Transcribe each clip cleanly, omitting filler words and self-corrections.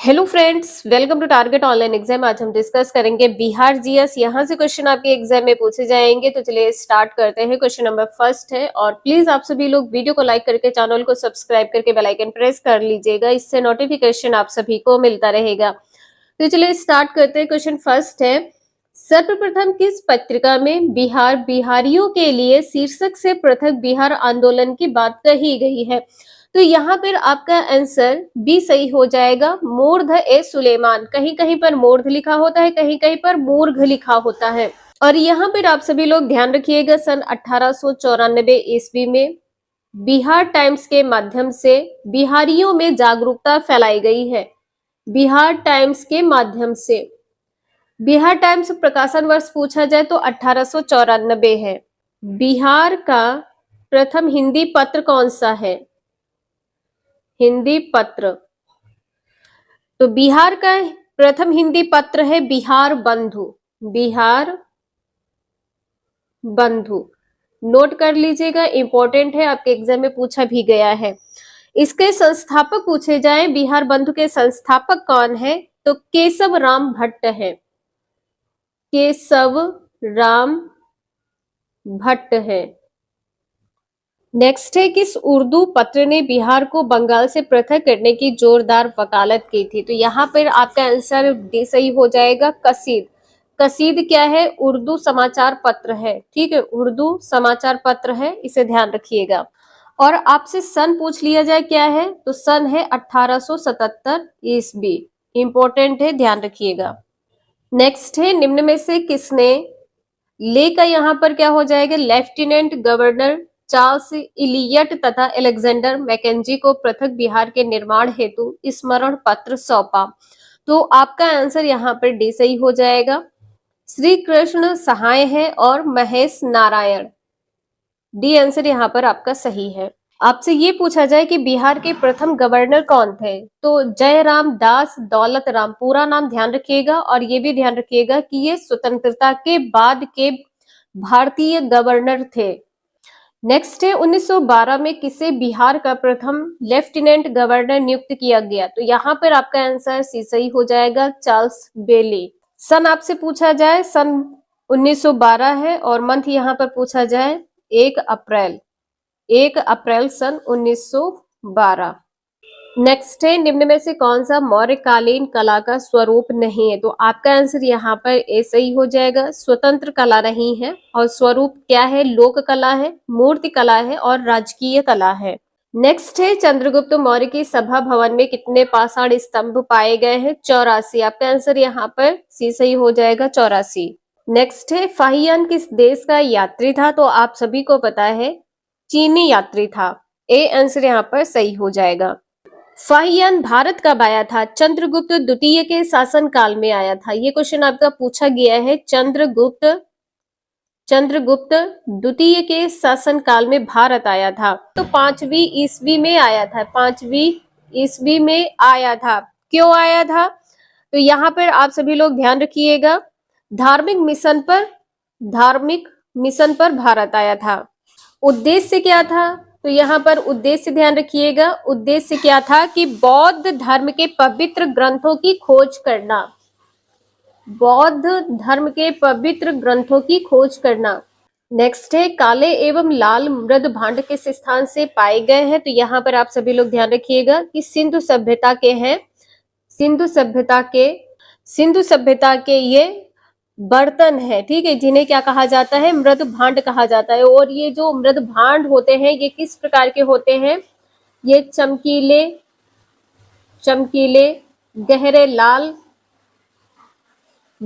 Hello friends, welcome to target online exam. आज हम discuss करेंगे बिहार जीएस। यहाँ से क्वेश्चन आपके एग्जाम में पूछे जाएंगे, तो चलिए स्टार्ट करते हैं। क्वेश्चन नंबर फर्स्ट है, और प्लीज आप सभी लोग वीडियो को लाइक करके चैनल को सब्सक्राइब करके बेल आइकन प्रेस कर लीजिएगा, इससे नोटिफिकेशन आप सभी को मिलता रहेगा। तो चलिए स्टार्ट करते हैं। क्वेश्चन फर्स्ट है, सर्वप्रथम किस पत्रिका में बिहार बिहारियों के लिए शीर्षक से पृथक बिहार आंदोलन की बात कही गई है? तो यहाँ पर आपका आंसर बी सही हो जाएगा, मूर्ध ए सुलेमान। कहीं कहीं पर मूर्ध लिखा होता है, कहीं कहीं पर मूर्घ लिखा होता है। और यहाँ पर आप सभी लोग ध्यान रखिएगा, सन 1894 ईस्वी में बिहार टाइम्स के माध्यम से बिहारियों में जागरूकता फैलाई गई है। बिहार टाइम्स के माध्यम से। बिहार टाइम्स प्रकाशन वर्ष पूछा जाए तो 1894 है। बिहार का प्रथम हिंदी पत्र कौन सा है? हिंदी पत्र। तो बिहार का प्रथम हिंदी पत्र है बिहार बंधु। बिहार बंधु नोट कर लीजिएगा, इंपॉर्टेंट है, आपके एग्जाम में पूछा भी गया है। इसके संस्थापक पूछे जाए, बिहार बंधु के संस्थापक कौन है? तो केशव राम भट्ट है। केशव राम भट्ट है। नेक्स्ट है, किस उर्दू पत्र ने बिहार को बंगाल से पृथक करने की जोरदार वकालत की थी? तो यहाँ पर आपका आंसर डी सही हो जाएगा, कसीद। कसीद क्या है? उर्दू समाचार पत्र है। ठीक है, उर्दू समाचार पत्र है, इसे ध्यान रखिएगा। और आपसे सन पूछ लिया जाए क्या है, तो सन है 1877 ईस्वी। इंपॉर्टेंट है, ध्यान रखिएगा। नेक्स्ट है, निम्न में से किसने ले का यहाँ पर क्या हो जाएगा, लेफ्टिनेंट गवर्नर चार्ल्स इलियट तथा अलेक्जेंडर मैकेंजी को पृथक बिहार के निर्माण हेतु स्मरण पत्र सौंपा? तो आपका आंसर यहाँ पर डी सही हो जाएगा, श्री कृष्ण सहाय है और महेश नारायण। डी आंसर यहाँ पर आपका सही है। आपसे ये पूछा जाए कि बिहार के प्रथम गवर्नर कौन थे? तो जयराम दास दौलत राम, पूरा नाम ध्यान रखिएगा। और ये भी ध्यान रखिएगा कि ये स्वतंत्रता के बाद के भारतीय गवर्नर थे। नेक्स्ट है, 1912 में किसे बिहार का प्रथम लेफ्टिनेंट गवर्नर नियुक्त किया गया? तो यहाँ पर आपका आंसर सी सही हो जाएगा, चार्ल्स बेली। सन आपसे पूछा जाए, सन 1912 है, और मंथ यहाँ पर पूछा जाए 1 अप्रैल। 1 अप्रैल सन 1912। नेक्स्ट है, निम्न में से कौन सा मौर्यकालीन कला का स्वरूप नहीं है? तो आपका आंसर यहाँ पर ए सही हो जाएगा, स्वतंत्र कला नहीं है। और स्वरूप क्या है? लोक कला है, मूर्ति कला है और राजकीय कला है। नेक्स्ट है, चंद्रगुप्त मौर्य की सभा भवन में कितने पाषाण स्तंभ पाए गए हैं? 84। आपका आंसर यहाँ पर सी सही हो जाएगा, 84। नेक्स्ट है, फाहियान किस देश का यात्री था? तो आप सभी को पता है, चीनी यात्री था। ए आंसर यहाँ पर सही हो जाएगा। फाहियान भारत कब आया था? चंद्रगुप्त द्वितीय के शासन काल में आया था। ये क्वेश्चन आपका पूछा गया है, चंद्रगुप्त द्वितीय के शासन काल में भारत आया था। तो 5वीं ईस्वी में आया था। 5वीं ईस्वी में आया था। क्यों आया था? तो यहाँ पर आप सभी लोग ध्यान रखिएगा, धार्मिक मिशन पर भारत आया था। उद्देश्य क्या था? तो यहाँ पर उद्देश्य ध्यान रखिएगा, उद्देश्य क्या था कि बौद्ध धर्म के पवित्र ग्रंथों की खोज करना। बौद्ध धर्म के पवित्र ग्रंथों की खोज करना। नेक्स्ट है, काले एवं लाल मृद भांड किस स्थान से पाए गए हैं? तो यहाँ पर आप सभी लोग ध्यान रखिएगा कि सिंधु सभ्यता के हैं। सिंधु सभ्यता के ये बर्तन है, ठीक है, जिन्हें क्या कहा जाता है? मृद भांड कहा जाता है। और ये जो मृद भांड होते हैं, ये किस प्रकार के होते हैं? ये चमकीले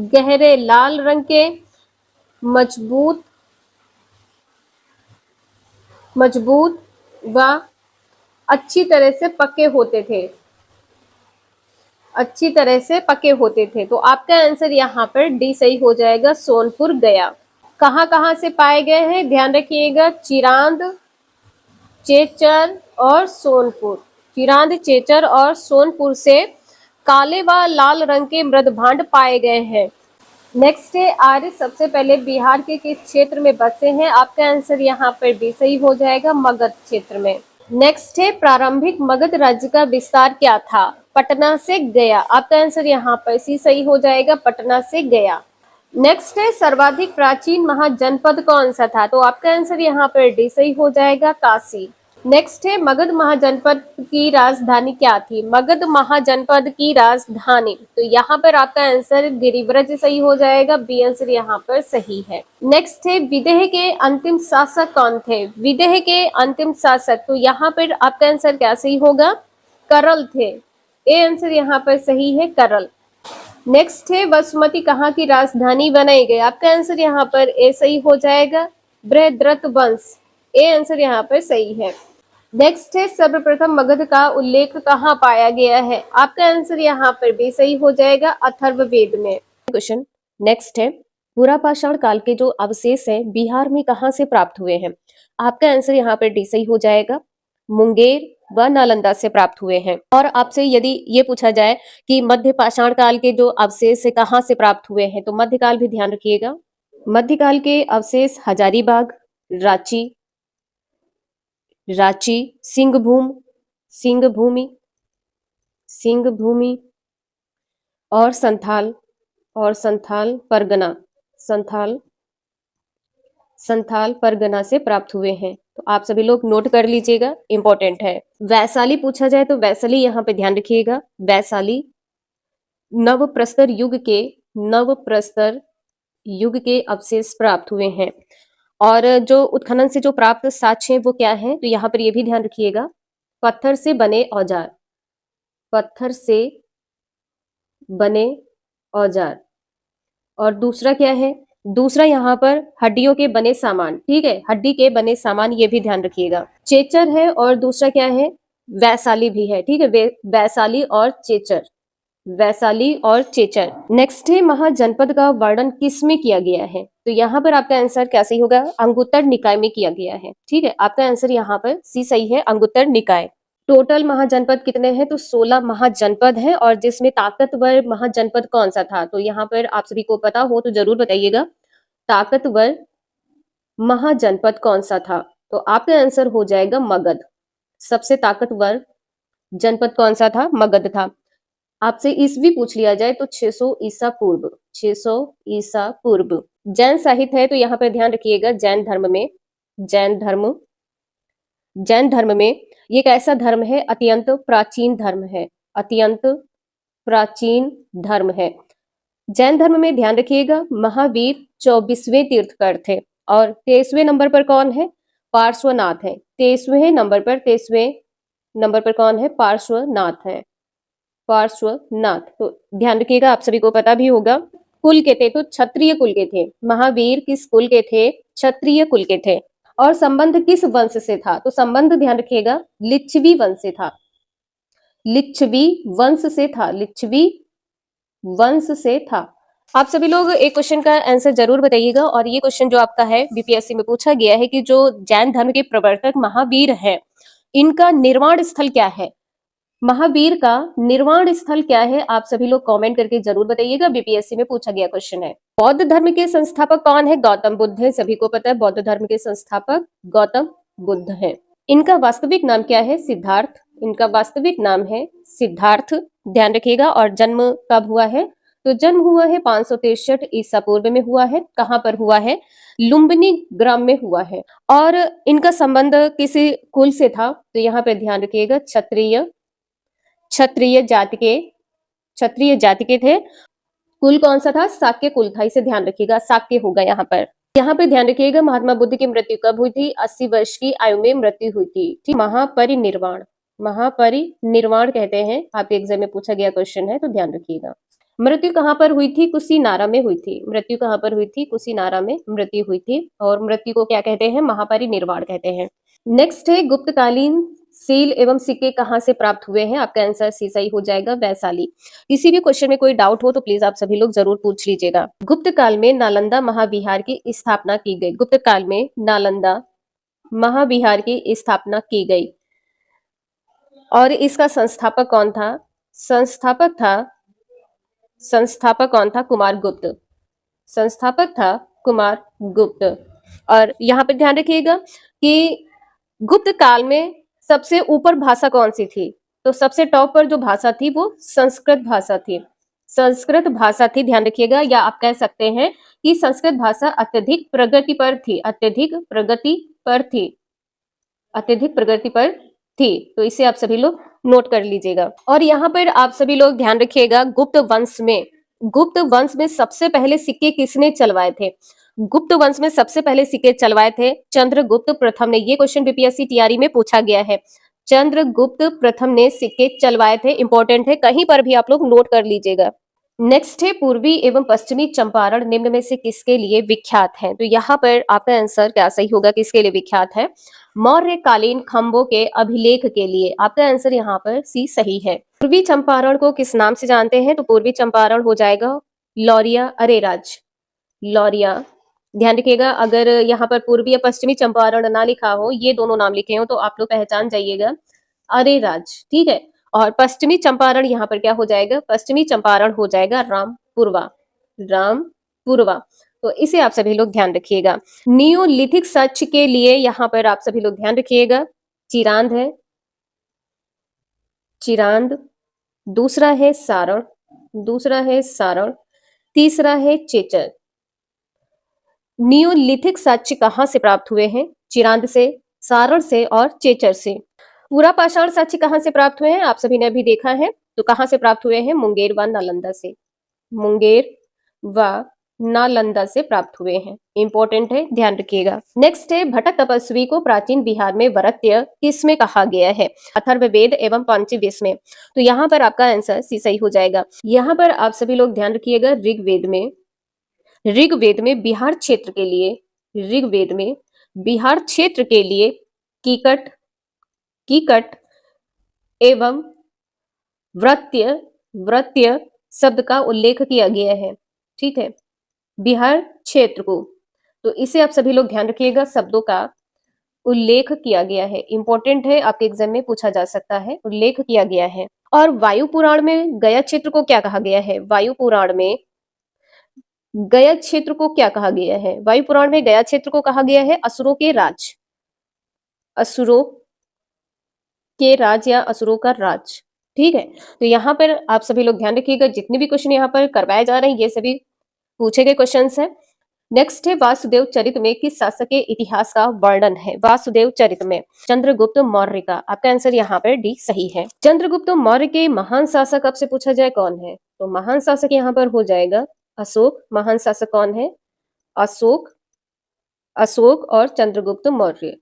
गहरे लाल रंग के, मजबूत व अच्छी तरह से पके होते थे। तो आपका आंसर यहाँ पर डी सही हो जाएगा, सोनपुर गया। कहाँ से पाए गए हैं? ध्यान रखिएगा, चिरांद, चेचर और सोनपुर। चिरांद, चेचर और सोनपुर से काले व लाल रंग के मृद भांड पाए गए हैं। नेक्स्ट है, आर्य सबसे पहले बिहार के किस क्षेत्र में बसे हैं? आपका आंसर यहाँ पर बी सही हो जाएगा, मगध क्षेत्र में। नेक्स्ट है प्रारंभिक मगध राज्य का विस्तार क्या था? पटना से गया। आपका आंसर यहाँ पर सी सही हो जाएगा, पटना से गया। नेक्स्ट है सर्वाधिक प्राचीन महाजनपद कौन सा था? तो आपका आंसर यहाँ पर डी सही हो जाएगा, काशी। नेक्स्ट है मगध महाजनपद की राजधानी क्या थी? मगध महाजनपद की राजधानी, तो यहाँ पर आपका आंसर गिरिव्रज सही हो जाएगा, बी आंसर यहाँ पर सही है। नेक्स्ट है विदेह के अंतिम शासक कौन थे? विदेह के अंतिम शासक, तो यहाँ पर आपका आंसर क्या सही होगा? करल थे, ए आंसर यहाँ पर सही है, करल। नेक्स्ट है वसुमती कहाँ की राजधानी बनाई गई? आपका आंसर यहाँ पर ए सही हो जाएगा, बृहद्रथ वंश, ए आंसर यहाँ पर सही है। नेक्स्ट है सर्वप्रथम मगध का उल्लेख कहाँ पाया गया है? आपका आंसर यहाँ पर भी सही हो जाएगा, अथर्ववेद में। क्वेश्चन नेक्स्ट है पुरापाषाण काल के जो अवशेष हैं बिहार में कहाँ से प्राप्त हुए हैं? आपका आंसर यहाँ पर डी सही हो जाएगा, मुंगेर व नालंदा से प्राप्त हुए हैं। और आपसे यदि ये पूछा जाए कि मध्य पाषाण काल के जो अवशेष कहाँ से प्राप्त हुए हैं, तो मध्यकाल भी ध्यान रखिएगा। मध्यकाल के अवशेष हजारीबाग, रांची, रांची, सिंहभूमि और संथाल परगना, संथाल परगना से प्राप्त हुए हैं। तो आप सभी लोग नोट कर लीजिएगा, इंपॉर्टेंट है। वैशाली पूछा जाए तो वैशाली यहाँ पे ध्यान रखिएगा, वैशाली नवप्रस्तर युग के अवशेष प्राप्त हुए हैं। और जो उत्खनन से जो प्राप्त साक्ष्य हैं वो क्या है? तो यहाँ पर ये भी ध्यान रखिएगा, पत्थर से बने औजार। और दूसरा क्या है? दूसरा यहाँ पर हड्डियों के बने सामान, ठीक है, हड्डी के बने सामान, ये भी ध्यान रखिएगा। चेचर है और दूसरा क्या है? वैशाली भी है, ठीक है, वैशाली और चेचर। नेक्स्ट है महाजनपद का वर्णन किसमें किया गया है? तो यहाँ पर आपका आंसर क्या सही होगा? अंगुत्तर निकाय में किया गया है, ठीक है, आपका आंसर यहाँ पर सी सही है, अंगुत्तर निकाय। टोटल महाजनपद कितने हैं? तो 16 महाजनपद हैं। और जिसमें ताकतवर महाजनपद कौन सा था? तो यहाँ पर आप सभी को पता हो तो जरूर बताइएगा, ताकतवर महाजनपद कौन सा था? तो आपका आंसर हो जाएगा मगध। सबसे ताकतवर जनपद कौन सा था? मगध था। आपसे ईस्वी पूछ लिया जाए तो 600 ईसा पूर्व। जैन साहित्य है तो यहाँ पर ध्यान रखिएगा, जैन धर्म में ये एक ऐसा धर्म है, अत्यंत प्राचीन धर्म है। जैन धर्म में ध्यान रखिएगा, महावीर 24वें तीर्थकर थे। और 23वें नंबर पर कौन है? पार्श्वनाथ है। 23वें नंबर पर कौन है? पार्श्वनाथ। तो ध्यान रखिएगा, आप सभी को पता भी होगा। कुल के थे तो क्षत्रिय कुल के थे। महावीर किस कुल के थे? क्षत्रिय कुल के थे। और संबंध किस वंश से था? तो संबंध ध्यान रखिएगा, लिच्छवी वंश से था। आप सभी लोग एक क्वेश्चन का आंसर जरूर बताइएगा। और ये क्वेश्चन जो आपका है बीपीएससी में पूछा गया है कि जो जैन धर्म के प्रवर्तक महावीर हैं, इनका निर्वाण स्थल क्या है? महावीर का निर्वाण स्थल क्या है? आप सभी लोग कमेंट करके जरूर बताइएगा, बीपीएससी में पूछा गया क्वेश्चन है। बौद्ध धर्म के संस्थापक कौन है? गौतम बुद्ध है, सभी को पता है बौद्ध धर्म के संस्थापक गौतम बुद्ध है। इनका वास्तविक नाम क्या है? सिद्धार्थ। ध्यान रखिएगा। और जन्म कब हुआ है? तो जन्म हुआ है 563 ईसा पूर्व में हुआ है। कहाँ पर हुआ है? लुम्बिनी ग्राम में हुआ है। और इनका संबंध किसी कुल से था? तो यहाँ पे ध्यान रखिएगा, क्षत्रिय जाति के थे। कुल कौन सा था? शाक्य कुल था, इसे ध्यान रखिएगा, शाक्य होगा यहाँ पर। यहाँ पे ध्यान रखिएगा, महात्मा बुद्ध की मृत्यु कब हुई थी? 80 वर्ष की आयु में मृत्यु हुई थी, ठीक। महापरिनिर्वाण कहते हैं, आपके एग्जाम में पूछा गया क्वेश्चन है, तो ध्यान रखिएगा। मृत्यु कहाँ पर हुई थी? कुशीनारा में हुई थी। कुशीनारा में मृत्यु हुई थी। और मृत्यु को क्या कहते हैं? महापरिनिर्वाण कहते हैं। नेक्स्ट है गुप्तकालीन सील एवं सिक्के कहाँ से प्राप्त हुए हैं? आपका आंसर सी सही हो जाएगा, वैशाली। किसी भी क्वेश्चन में कोई डाउट हो तो प्लीज आप सभी लोग जरूर पूछ लीजिएगा। गुप्त काल में नालंदा महाविहार की स्थापना की गई। गुप्त काल में नालंदा महाविहार की स्थापना की गई। और इसका संस्थापक कौन था? संस्थापक कौन था? कुमार गुप्त। और यहाँ पे ध्यान रखिएगा कि गुप्त काल में सबसे ऊपर भाषा कौन सी थी? तो सबसे टॉप पर जो भाषा थी वो संस्कृत भाषा थी। संस्कृत भाषा थी, ध्यान रखिएगा। या आप कह सकते हैं कि संस्कृत भाषा अत्यधिक प्रगति पर थी, अत्यधिक प्रगति पर थी, अत्यधिक प्रगति पर थी। तो इसे आप सभी लोग नोट कर लीजिएगा। और यहाँ पर आप सभी लोग ध्यान रखिएगा, गुप्त वंश में सबसे पहले सिक्के किसने चलवाए थे? गुप्त वंश में सबसे पहले सिक्के चलवाए थे चंद्रगुप्त प्रथम ने। ये क्वेश्चन बीपीएससी टीआरई में पूछा गया है। चंद्रगुप्त प्रथम ने सिक्के चलवाए थे, इंपॉर्टेंट है, कहीं पर भी आप लोग नोट कर लीजिएगा। नेक्स्ट है, पूर्वी एवं पश्चिमी चंपारण निम्न में से किसके लिए विख्यात है? तो यहाँ पर आपका आंसर क्या सही होगा, किसके लिए विख्यात है? मौर्यकालीन खंभों के अभिलेख के लिए। आपका आंसर यहाँ पर सी सही है। पूर्वी चंपारण को किस नाम से जानते हैं? तो पूर्वी चंपारण हो जाएगा लौरिया अरेराज, लौरिया। ध्यान रखिएगा, अगर यहाँ पर पूर्वी या पश्चिमी चंपारण ना लिखा हो, ये दोनों नाम लिखे हो, तो आप लोग पहचान जाइएगा अरेराज, ठीक है। और पश्चिमी चंपारण यहाँ पर क्या हो जाएगा? पश्चिमी चंपारण हो जाएगा रामपुरवा, रामपुरवा। तो इसे आप सभी लोग ध्यान रखिएगा। नियोलिथिक सच के लिए यहाँ पर आप सभी लोग ध्यान रखिएगा, चिरांद है, चिरांद। दूसरा है सारण, दूसरा है सारण। तीसरा है चेचर। नियोलिथिक साक्ष्य कहाँ से प्राप्त हुए हैं? चिरांद से, सारण से और चेचर से। पूरा पाषाण साक्ष्य कहाँ से प्राप्त हुए हैं? आप सभी ने अभी देखा है, तो कहाँ से प्राप्त हुए हैं? मुंगेर व नालंदा से, मुंगेर व नालंदा से प्राप्त हुए हैं। इंपॉर्टेंट है, ध्यान रखिएगा। नेक्स्ट है, भटक तपस्वी को प्राचीन बिहार में वरत्य किसमें कहा गया है? अथर्ववेद एवं पंचवेद में। तो यहाँ पर आपका आंसर सी सही हो जाएगा। यहाँ पर आप सभी लोग ध्यान रखिएगा, ऋग्वेद में बिहार क्षेत्र के लिए, ऋग्वेद में बिहार क्षेत्र के लिए कीकट, कीकट एवं व्रत्य, व्रत्य शब्द का उल्लेख किया गया है, ठीक है, बिहार क्षेत्र को। तो इसे आप सभी लोग ध्यान रखिएगा, शब्दों का उल्लेख किया गया है। इंपॉर्टेंट है, आपके एग्जाम में पूछा जा सकता है, उल्लेख किया गया है। और वायु पुराण में गया क्षेत्र को क्या कहा गया है? वायु पुराण में गया क्षेत्र को क्या कहा गया है? वायु पुराण में गया क्षेत्र को कहा गया है असुरों के राज, असुरों के राज या असुरों का राज, ठीक है। तो यहाँ पर आप सभी लोग ध्यान रखिएगा, जितने भी क्वेश्चन यहाँ पर करवाए जा रहे हैं ये सभी पूछे गए क्वेश्चन है। नेक्स्ट है, वासुदेव चरित में किस शासक के इतिहास का वर्णन है? वासुदेव चरित में चंद्रगुप्त मौर्य का। आपका आंसर यहाँ पर डी सही है। चंद्रगुप्त मौर्य के महान शासक आपसे पूछा जाए कौन है? तो महान शासक यहाँ पर हो जाएगा अशोक। महान शासक कौन है? अशोक, अशोक और चंद्रगुप्त मौर्य,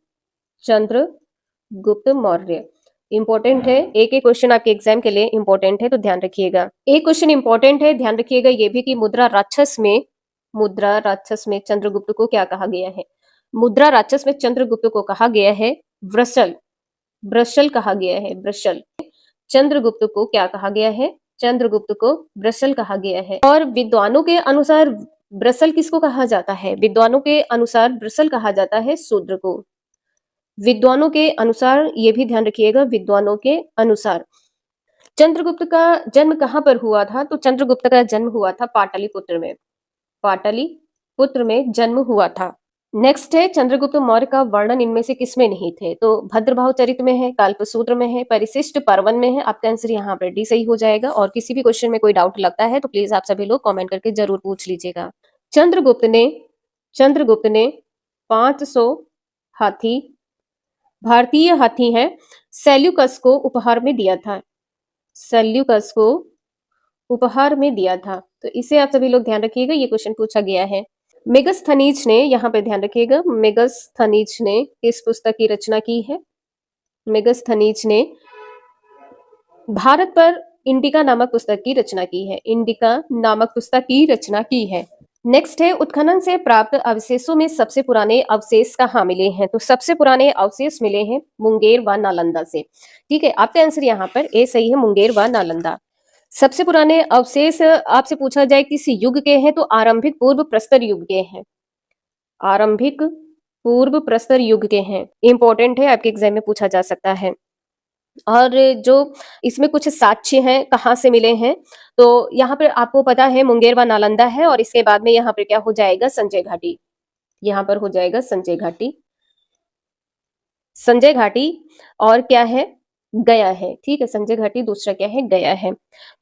चंद्रगुप्त मौर्य। इंपॉर्टेंट है, एक एक क्वेश्चन आपके एग्जाम के लिए इंपॉर्टेंट है, तो ध्यान रखिएगा। एक क्वेश्चन इंपॉर्टेंट है, ध्यान रखिएगा ये भी, कि मुद्रा राक्षस में चंद्रगुप्त को क्या कहा गया है? मुद्रा राक्षस में चंद्रगुप्त को कहा गया है वृषल, वृषल कहा गया है, वृषल। चंद्रगुप्त को क्या कहा गया है? चंद्रगुप्त को वृषल कहा गया है। और विद्वानों के अनुसार वृषल किसको कहा जाता है? विद्वानों के अनुसार वृषल कहा जाता है शूद्र को। विद्वानों के अनुसार, ये भी ध्यान रखिएगा, विद्वानों के अनुसार। चंद्रगुप्त का जन्म कहाँ पर हुआ था? तो चंद्रगुप्त का जन्म हुआ था पाटलिपुत्र में, पाटलिपुत्र में जन्म हुआ था। नेक्स्ट है, चंद्रगुप्त मौर्य का वर्णन इनमें से किसमें नहीं थे? तो भद्रभाव चरित में है, काल्पसूत्र में है, परिशिष्ट पर्वन में है। आपका आंसर यहाँ पर डी सही हो जाएगा। और किसी भी क्वेश्चन में कोई डाउट लगता है तो प्लीज आप सभी लोग कमेंट करके जरूर पूछ लीजिएगा। चंद्रगुप्त ने 500 हाथी, भारतीय हाथी है, सेल्यूकस को उपहार में दिया था, सेल्यूकस को उपहार में दिया था। तो इसे आप सभी लोग ध्यान रखिएगा, ये क्वेश्चन पूछा गया है। मेगस्थनीज ने, यहाँ पे ध्यान रखिएगा, मेगस्थनीज ने किस पुस्तक की रचना की है? मेगस्थनीज ने भारत पर इंडिका नामक पुस्तक की रचना की है, इंडिका नामक पुस्तक की रचना की है। नेक्स्ट है, उत्खनन से प्राप्त अवशेषों में सबसे पुराने अवशेष कहाँ मिले हैं? तो सबसे पुराने अवशेष मिले हैं मुंगेर व नालंदा से, ठीक है। आपका आंसर यहाँ पर ए सही है, मुंगेर व नालंदा। सबसे पुराने अवशेष आपसे पूछा जाए किस युग के हैं? तो आरंभिक पूर्व प्रस्तर युग के हैं, आरंभिक पूर्व प्रस्तर युग के हैं। इंपॉर्टेंट है, आपके एग्जाम में पूछा जा सकता है। और जो इसमें कुछ साक्ष्य हैं कहाँ से मिले हैं, तो यहाँ पर आपको पता है मुंगेर व नालंदा है, और इसके बाद में यहाँ पर क्या हो जाएगा? संजय घाटी, यहाँ पर हो जाएगा संजय घाटी, संजय घाटी और क्या है, गया है। ठीक है, संजय घाटी, दूसरा क्या है, गया है।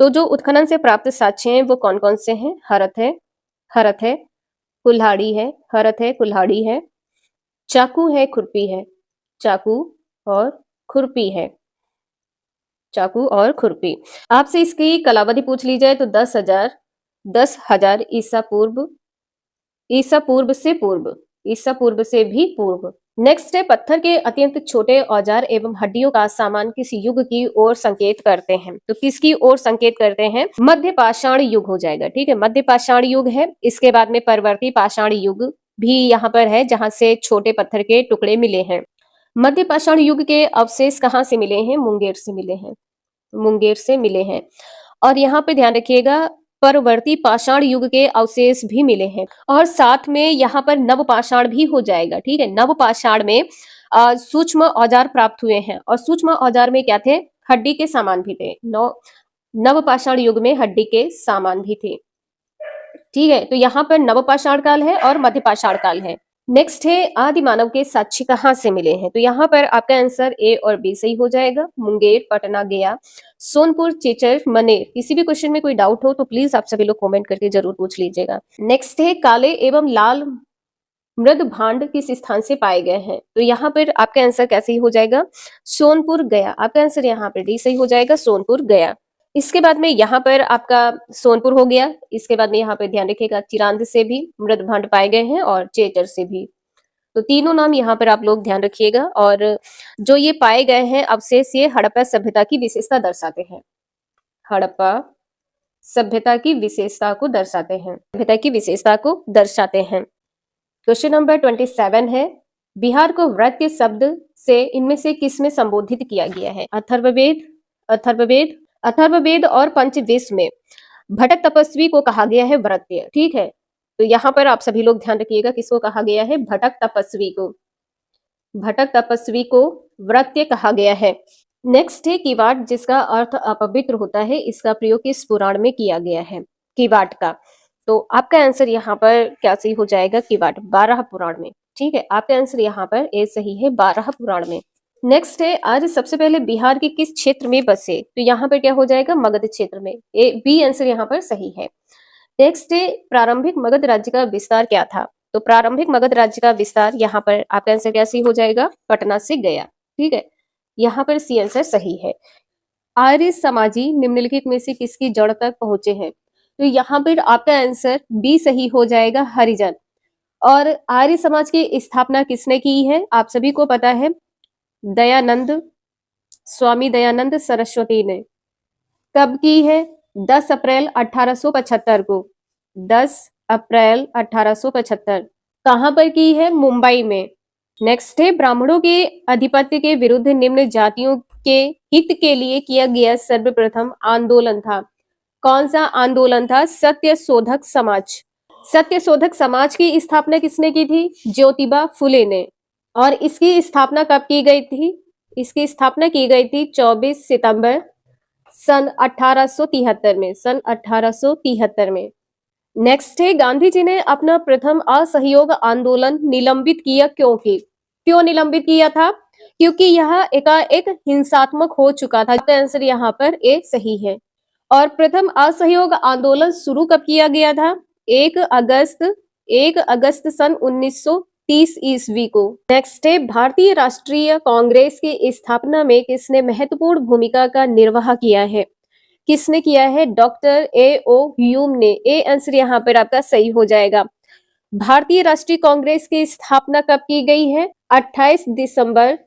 तो जो उत्खनन से प्राप्त साक्ष्य हैं वो कौन कौन से हैं? हरत है, कुल्हाड़ी है, हरत है, कुल्हाड़ी है, चाकू है, खुरपी है, चाकू और खुरपी है, चाकू और खुरपी। आपसे इसकी कलावधि पूछ ली जाए तो 10,000 ईसा पूर्व से पूर्व, ईसा पूर्व से भी पूर्व। नेक्स्ट है, पत्थर के अत्यंत छोटे औजार एवं हड्डियों का सामान किस युग की ओर संकेत करते हैं? तो किसकी ओर संकेत करते हैं? मध्य पाषाण युग हो जाएगा। ठीक है, मध्य पाषाण युग है। इसके बाद में परवर्ती पाषाण युग भी यहाँ पर है, जहां से छोटे पत्थर के टुकड़े मिले हैं। मध्य पाषाण युग के अवशेष कहाँ से मिले हैं? मुंगेर से मिले हैं, मुंगेर से मिले हैं। और यहाँ पे ध्यान रखिएगा, परवर्ती पाषाण युग के अवशेष भी मिले हैं, और साथ में यहाँ पर नव पाषाण भी हो जाएगा। ठीक है, नव पाषाण में सूक्ष्म औजार प्राप्त हुए हैं, और सूक्ष्म औजार में क्या थे? हड्डी के सामान भी थे। नव पाषाण युग में हड्डी के सामान भी थे। ठीक है, तो यहाँ पर नव पाषाण काल है और मध्य पाषाण काल है। नेक्स्ट है, आदि मानव के साक्ष्य कहाँ से मिले हैं? तो यहाँ पर आपका आंसर ए और बी सही हो जाएगा। मुंगेर, पटना, गया, सोनपुर, चेचर, मनेर। किसी भी क्वेश्चन में कोई डाउट हो तो प्लीज आप सभी लोग कमेंट करके जरूर पूछ लीजिएगा। नेक्स्ट है, काले एवं लाल मृद भांड किस स्थान से पाए गए हैं? तो यहाँ पर आपका आंसर कैसे ही हो जाएगा? सोनपुर, गया। आपका आंसर यहाँ पर डी सही हो जाएगा, सोनपुर, गया। इसके बाद में यहाँ पर आपका सोनपुर हो गया। इसके बाद में यहाँ पे ध्यान रखिएगा, चिरांद से भी मृद भांड पाए गए हैं और चेचर से भी। तो तीनों नाम यहाँ पर आप लोग ध्यान रखिएगा। और जो ये पाए गए हैं अवशेष, ये हड़प्पा सभ्यता की विशेषता दर्शाते हैं। हड़प्पा सभ्यता की विशेषता को दर्शाते हैं, सभ्यता की विशेषता को दर्शाते हैं। क्वेश्चन नंबर 27 है, बिहार को व्रत्य शब्द से इनमें से किस में संबोधित किया गया है? अथर्ववेद, अथर्ववेद, अथर्ववेद और पंचदश में भटक तपस्वी को कहा गया है व्रत्य। ठीक है, तो यहाँ पर आप सभी लोग ध्यान रखिएगा, किसको कहा गया है? भटक तपस्वी को, भटक तपस्वी को व्रत्य कहा गया है। नेक्स्ट है, किवाट, जिसका अर्थ अपवित्र होता है, इसका प्रयोग किस पुराण में किया गया है? किवाट का। तो आपका आंसर यहाँ पर क्या सही हो जाएगा? किवाट, 12 पुराण में। ठीक है, आपका आंसर यहाँ पर ए सही है, 12 पुराण में। नेक्स्ट है, आज सबसे पहले बिहार के किस क्षेत्र में बसे? तो यहाँ पर क्या हो जाएगा? मगध क्षेत्र में। ए बी आंसर यहाँ पर सही है। नेक्स्ट है, प्रारंभिक मगध राज्य का विस्तार क्या था? तो प्रारंभिक मगध राज्य का विस्तार, यहाँ पर आपका आंसर क्या सही हो जाएगा? पटना से गया। ठीक है, यहाँ पर सी आंसर सही है। आर्य समाजी निम्नलिखित में से किसकी जड़ तक पहुंचे हैं? तो यहाँ पर आपका आंसर बी सही हो जाएगा, हरिजन। और आर्य समाज की स्थापना किसने की है? आप सभी को पता है, दयानंद, स्वामी दयानंद सरस्वती ने। कब की है? 10 अप्रैल 1875 को। 10 अप्रैल 1875। कहां पर की है? मुंबई में। नेक्स्ट है, ब्राह्मणों के आधिपत्य के विरुद्ध निम्न जातियों के हित के लिए किया गया सर्वप्रथम आंदोलन था। कौन सा आंदोलन था? सत्य शोधक समाज। सत्य शोधक समाज की स्थापना किसने की थी? ज्योतिबा फुले ने। और इसकी स्थापना कब की गई थी? इसकी स्थापना की गई थी 24 सितंबर सन 1873 में, सन 1873 में। नेक्स्ट है, गांधी जी ने अपना प्रथम असहयोग आंदोलन निलंबित किया क्योंकि? क्यों निलंबित किया था? क्योंकि यह एकाएक हिंसात्मक हो चुका था। आंसर यहाँ पर ए सही है। और प्रथम असहयोग आंदोलन शुरू कब किया गया था? 1 अगस्त सन 1930 ईस्वी को। नेक्स्ट है, भारतीय राष्ट्रीय कांग्रेस की स्थापना में किसने महत्वपूर्ण भूमिका का निर्वाह किया है? किसने किया है? डॉक्टर ए ओ ह्यूम ने। ए आंसर यहाँ पर आपका सही हो जाएगा। भारतीय राष्ट्रीय कांग्रेस की स्थापना कब की गई है? 28 दिसंबर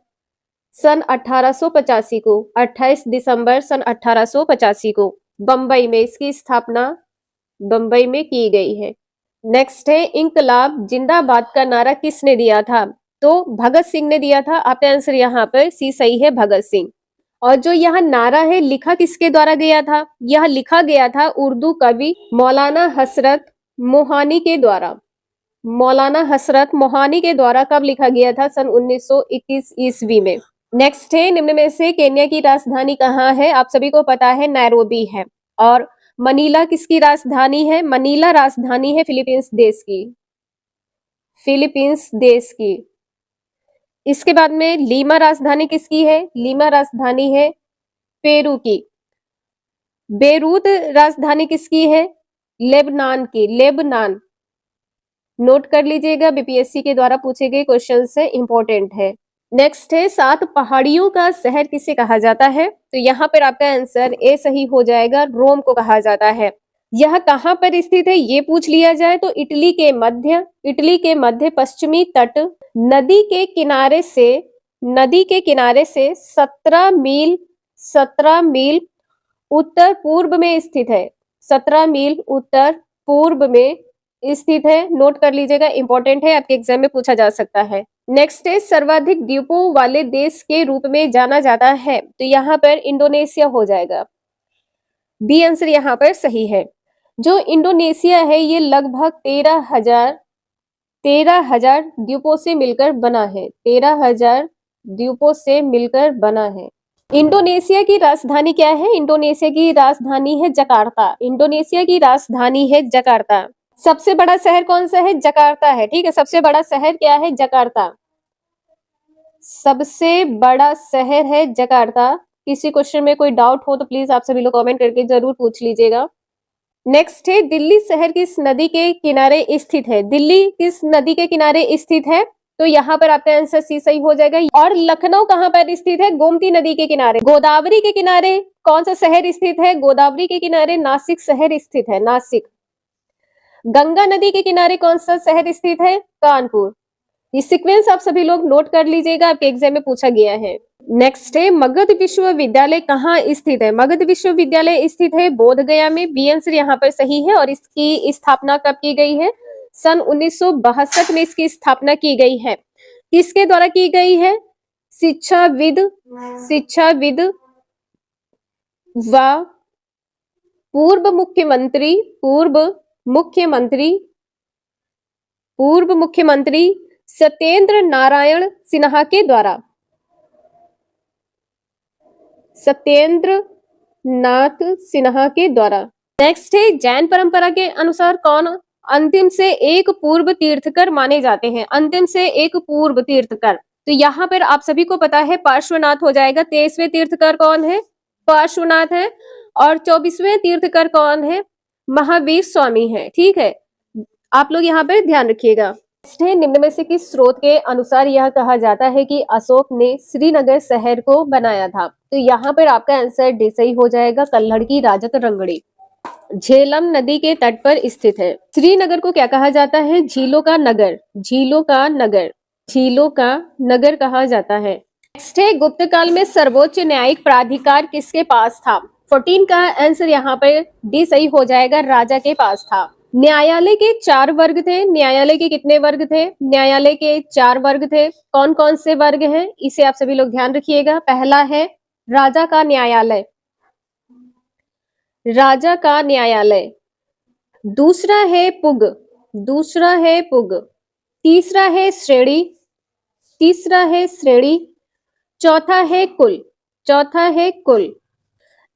सन 1885 को। 28 दिसंबर सन 1885 को बंबई में इसकी स्थापना, बंबई में की गई है। नेक्स्ट है, इंकलाब जिंदाबाद का नारा किसने दिया था? तो भगत सिंह ने दिया था। आपका आंसर यहाँ पर सी सही है, भगत सिंह। और जो यह नारा है, लिखा किसके द्वारा गया था? यह लिखा गया था उर्दू कवि मौलाना हसरत मोहानी के द्वारा। मौलाना हसरत मोहानी के द्वारा कब लिखा गया था? सन 1921 ईस्वी में। नेक्स्ट है, निम्न में से केन्या की राजधानी कहाँ है? आप सभी को पता है, नैरोबी है। और मनीला किसकी राजधानी है? मनीला राजधानी है फिलीपींस देश की, फिलीपींस देश की। इसके बाद में लीमा राजधानी किसकी है? लीमा राजधानी है पेरू की। बेरूत राजधानी किसकी है? लेबनान की, लेबनान। नोट कर लीजिएगा, बीपीएससी के द्वारा पूछे गए क्वेश्चन से इंपॉर्टेंट है। नेक्स्ट है 7 पहाड़ियों का शहर किसे कहा जाता है? तो यहाँ पर आपका आंसर ए सही हो जाएगा, रोम को कहा जाता है। यह कहाँ पर स्थित है ये पूछ लिया जाए तो इटली के मध्य पश्चिमी तट, नदी के किनारे से 17 मील उत्तर पूर्व में स्थित है। 17 मील उत्तर पूर्व में स्थित है। नोट कर लीजिएगा, इंपॉर्टेंट है, आपके एग्जाम में पूछा जा सकता है। नेक्स्ट है सर्वाधिक द्वीपों वाले देश के रूप में जाना जाता है, तो यहाँ पर इंडोनेशिया हो जाएगा। बी आंसर यहाँ पर सही है। जो इंडोनेशिया है ये लगभग 13,000 द्वीपों से मिलकर बना है। 13,000 द्वीपों से मिलकर बना है। इंडोनेशिया की राजधानी क्या है? इंडोनेशिया की राजधानी है जकार्ता। इंडोनेशिया की राजधानी है जकार्ता। सबसे बड़ा शहर कौन सा है? जकार्ता है। ठीक है, सबसे बड़ा शहर क्या है? जकार्ता। सबसे बड़ा शहर है जकार्ता। किसी क्वेश्चन में कोई डाउट हो तो प्लीज आप सभी लोग कमेंट करके जरूर पूछ लीजिएगा। नेक्स्ट है दिल्ली शहर किस नदी के किनारे स्थित है? दिल्ली किस नदी के किनारे स्थित है? तो यहाँ पर आपका आंसर सी सही हो जाएगा। और लखनऊ कहाँ पर स्थित है? गोमती नदी के किनारे। गोदावरी के किनारे कौन सा शहर स्थित है? गोदावरी के किनारे नासिक शहर स्थित है, नासिक। गंगा नदी के किनारे कौन सा शहर स्थित है? कानपुर। ये सीक्वेंस आप सभी लोग नोट कर लीजिएगा, आपके एग्जाम में पूछा गया है। नेक्स्ट है मगध विश्वविद्यालय कहाँ स्थित है? मगध विश्वविद्यालय स्थित है बोध गया में। बी आंसर यहाँ पर सही है। और इसकी स्थापना कब की गई है? सन 1962 में इसकी स्थापना की गई है। किसके द्वारा की गई है? शिक्षाविद व पूर्व मुख्यमंत्री सत्येंद्र नारायण सिन्हा के द्वारा। सत्येंद्र नाथ सिन्हा के द्वारा। नेक्स्ट है जैन परंपरा के अनुसार कौन अंतिम से एक पूर्व तीर्थकर माने जाते हैं? अंतिम से एक पूर्व तीर्थकर, तो यहाँ पर आप सभी को पता है पार्श्वनाथ हो जाएगा। 23वें तीर्थकर कौन है? पार्श्वनाथ है। और 24वें तीर्थकर कौन है? महावीर स्वामी है। ठीक है, आप लोग यहाँ पर ध्यान रखिएगा। निम्न में से किस स्रोत के अनुसार यह कहा जाता है कि अशोक ने श्रीनगर शहर को बनाया था? तो यहाँ पर आपका आंसर डी सही हो जाएगा, कल्हड़ की राजक रंगड़ी। झेलम नदी के तट पर स्थित है। श्रीनगर को क्या कहा जाता है? झीलों का नगर, झीलों का नगर, झीलों का नगर कहा जाता है। नेक्स्ट है गुप्त काल में सर्वोच्च न्यायिक प्राधिकार किसके पास था? 14 का आंसर यहाँ पर डी सही हो जाएगा, राजा के पास था। न्यायालय के 4 वर्ग थे। न्यायालय के कितने वर्ग थे? न्यायालय के 4 वर्ग थे। कौन कौन से वर्ग हैं? इसे आप सभी लोग ध्यान रखिएगा। पहला है राजा का न्यायालय, राजा का न्यायालय। दूसरा है पुग, तीसरा है श्रेणी, चौथा है कुल।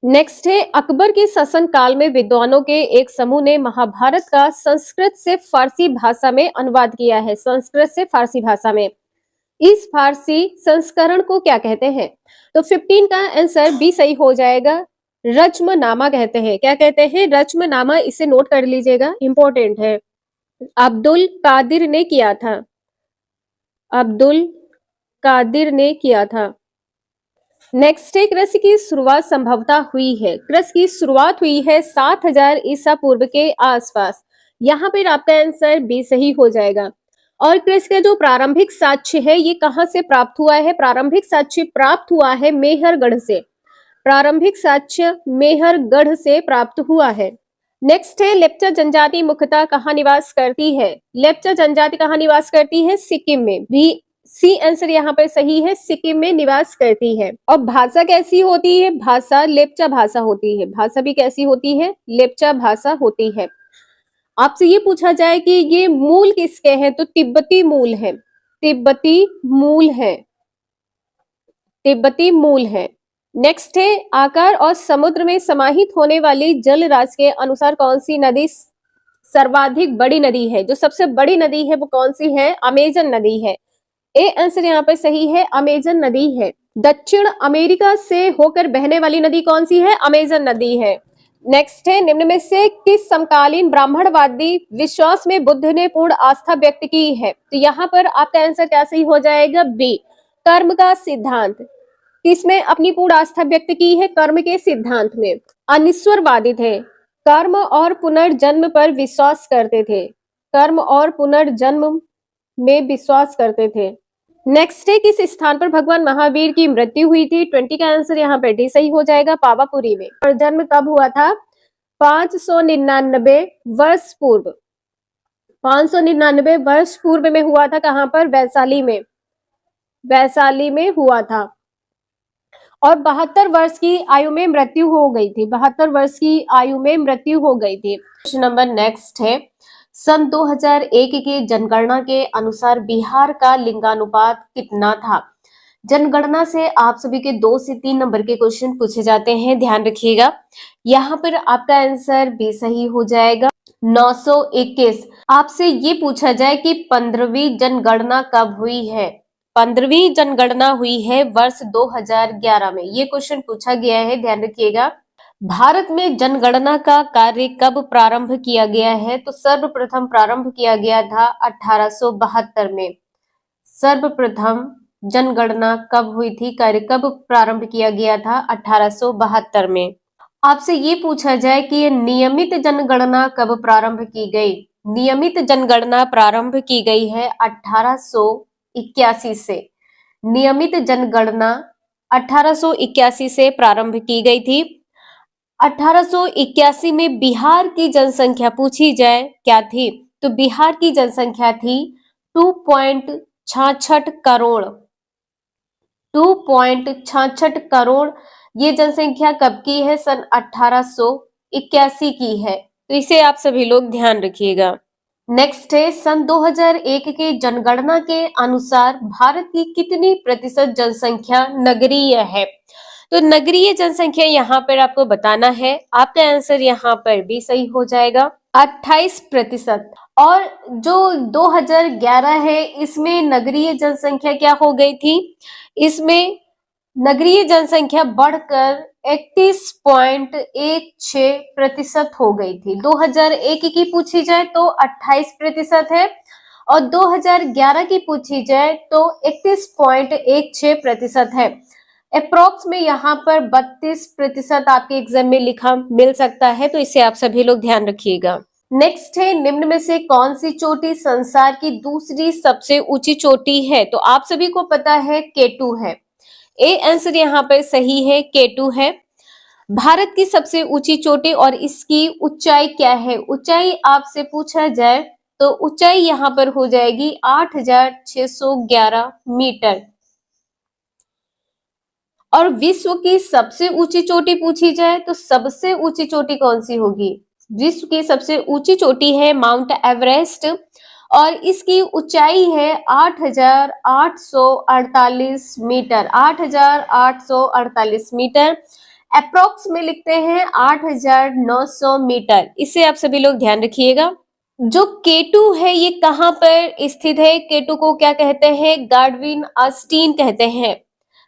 नेक्स्ट है अकबर के शासन काल में विद्वानों के एक समूह ने महाभारत का संस्कृत से फारसी भाषा में अनुवाद किया है। संस्कृत से फारसी भाषा में। इस फारसी संस्करण को क्या कहते हैं? तो 15 का आंसर बी सही हो जाएगा, रच्मनामा कहते हैं। क्या कहते हैं? रच्मनामा। इसे नोट कर लीजिएगा, इंपॉर्टेंट है। अब्दुल कादिर ने किया था। नेक्स्ट है कृषि की शुरुआत संभवतः हुई है। कृषि की शुरुआत हुई है 7000 ईसा पूर्व के आसपास। यहाँ पर आपका आंसर बी सही हो जाएगा। और कृषि का जो प्रारंभिक साक्ष्य है ये कहाँ से प्राप्त हुआ है? प्रारंभिक साक्ष्य प्राप्त हुआ है मेहरगढ़ से। प्रारंभिक साक्ष्य मेहरगढ़ से प्राप्त हुआ है। नेक्स्ट है लेप्चा जनजाति मुख्यतः कहाँ निवास करती है? लेप्चा जनजाति कहाँ निवास करती है? सिक्किम में। भी सी आंसर यहाँ पर सही है, सिक्किम में निवास करती है। और भाषा कैसी होती है? भाषा लेप्चा भाषा होती है। भाषा भी कैसी होती है? लेप्चा भाषा होती है। आपसे ये पूछा जाए कि ये मूल किसके हैं? तो तिब्बती मूल है। नेक्स्ट है आकार और समुद्र में समाहित होने वाली जल राशि के अनुसार कौन सी नदी सर्वाधिक बड़ी नदी है? जो सबसे बड़ी नदी है वो कौन सी है? अमेजन नदी है। ए आंसर यहाँ पर सही है, अमेजन नदी है। दक्षिण अमेरिका से होकर बहने वाली नदी कौन सी है? अमेजन नदी है। नेक्स्ट है, निम्न में से किस समकालीन ब्राह्मणवादी विश्वास में बुद्ध ने पूर्ण आस्था व्यक्त की है? तो यहाँ पर आपका आंसर क्या सही हो जाएगा? बी, कर्म का सिद्धांत। किसमें अपनी पूर्ण आस्था व्यक्त की है? कर्म के सिद्धांत में। अनिश्वरवादी थे, कर्म और पुनर्जन्म पर विश्वास करते थे, कर्म और पुनर्जन्म में विश्वास करते थे। नेक्स्ट है, किस स्थान पर भगवान महावीर की मृत्यु हुई थी? 20 का आंसर यहाँ पे डी सही हो जाएगा, पावापुरी में। और जन्म कब हुआ था? 599 वर्ष पूर्व। 599 वर्ष पूर्व में हुआ था। कहां पर? वैशाली में। वैशाली में हुआ था। और 72 वर्ष की आयु में मृत्यु हो गई थी। 72 वर्ष की आयु में मृत्यु हो गई थी। क्वेश्चन नंबर नेक्स्ट है, सन 2001 की जनगणना के अनुसार बिहार का लिंगानुपात कितना था? जनगणना से आप सभी के 2 से 3 नंबर के क्वेश्चन पूछे जाते हैं, ध्यान रखिएगा। यहाँ पर आपका आंसर भी सही हो जाएगा, 921। आपसे ये पूछा जाए कि 15वीं जनगणना कब हुई है? 15वीं जनगणना हुई है वर्ष 2011 में। ये क्वेश्चन पूछा गया है, ध्यान रखिएगा। भारत में जनगणना का कार्य कब प्रारंभ किया गया है? तो सर्वप्रथम प्रारंभ किया गया था 1872 में। सर्वप्रथम जनगणना कब हुई थी? कार्य कब प्रारंभ किया गया था? 1872 में। आपसे ये पूछा जाए कि ये नियमित जनगणना कब प्रारंभ की गई? नियमित जनगणना प्रारंभ की गई है 1881 से। नियमित जनगणना 1881 से प्रारंभ की गई थी। 1881 में बिहार की जनसंख्या पूछी जाए क्या थी? तो बिहार की जनसंख्या थी 2.66 करोड़। 2.66 करोड़ ये जनसंख्या कब की है? सन 1881 की है। तो इसे आप सभी लोग ध्यान रखिएगा। नेक्स्ट है, सन 2001 के जनगणना के अनुसार भारत की कितनी प्रतिशत जनसंख्या नगरीय है? तो नगरीय जनसंख्या यहाँ पर आपको बताना है। आपका आंसर यहाँ पर भी सही हो जाएगा, 28%। और जो 2011 है इसमें नगरीय जनसंख्या क्या हो गई थी? इसमें नगरीय जनसंख्या बढ़कर 31.16% हो गई थी। 2001 की पूछी जाए तो 28% है, और 2011 की पूछी जाए तो 31.16% है। अप्रोक्स में यहाँ पर 32% आपके एग्जाम में लिखा मिल सकता है, तो इसे आप सभी लोग ध्यान रखिएगा। नेक्स्ट है, निम्न में से कौन सी चोटी संसार की दूसरी सबसे ऊंची चोटी है? तो आप सभी को पता है K2 है। ए आंसर यहाँ पर सही है, K2 है। भारत की सबसे ऊंची चोटी और इसकी ऊंचाई क्या है? ऊंचाई आपसे पूछा जाए तो ऊंचाई यहाँ पर हो जाएगी 8611 मीटर। और विश्व की सबसे ऊंची चोटी पूछी जाए तो सबसे ऊंची चोटी कौन सी होगी? विश्व की सबसे ऊंची चोटी है माउंट एवरेस्ट, और इसकी ऊंचाई है 8848 मीटर। 8848 मीटर। अप्रोक्स में लिखते हैं 8900 मीटर। इसे आप सभी लोग ध्यान रखिएगा। जो K2 है ये कहां पर स्थित है? K2 को क्या कहते हैं? गाडविन आस्टीन कहते हैं।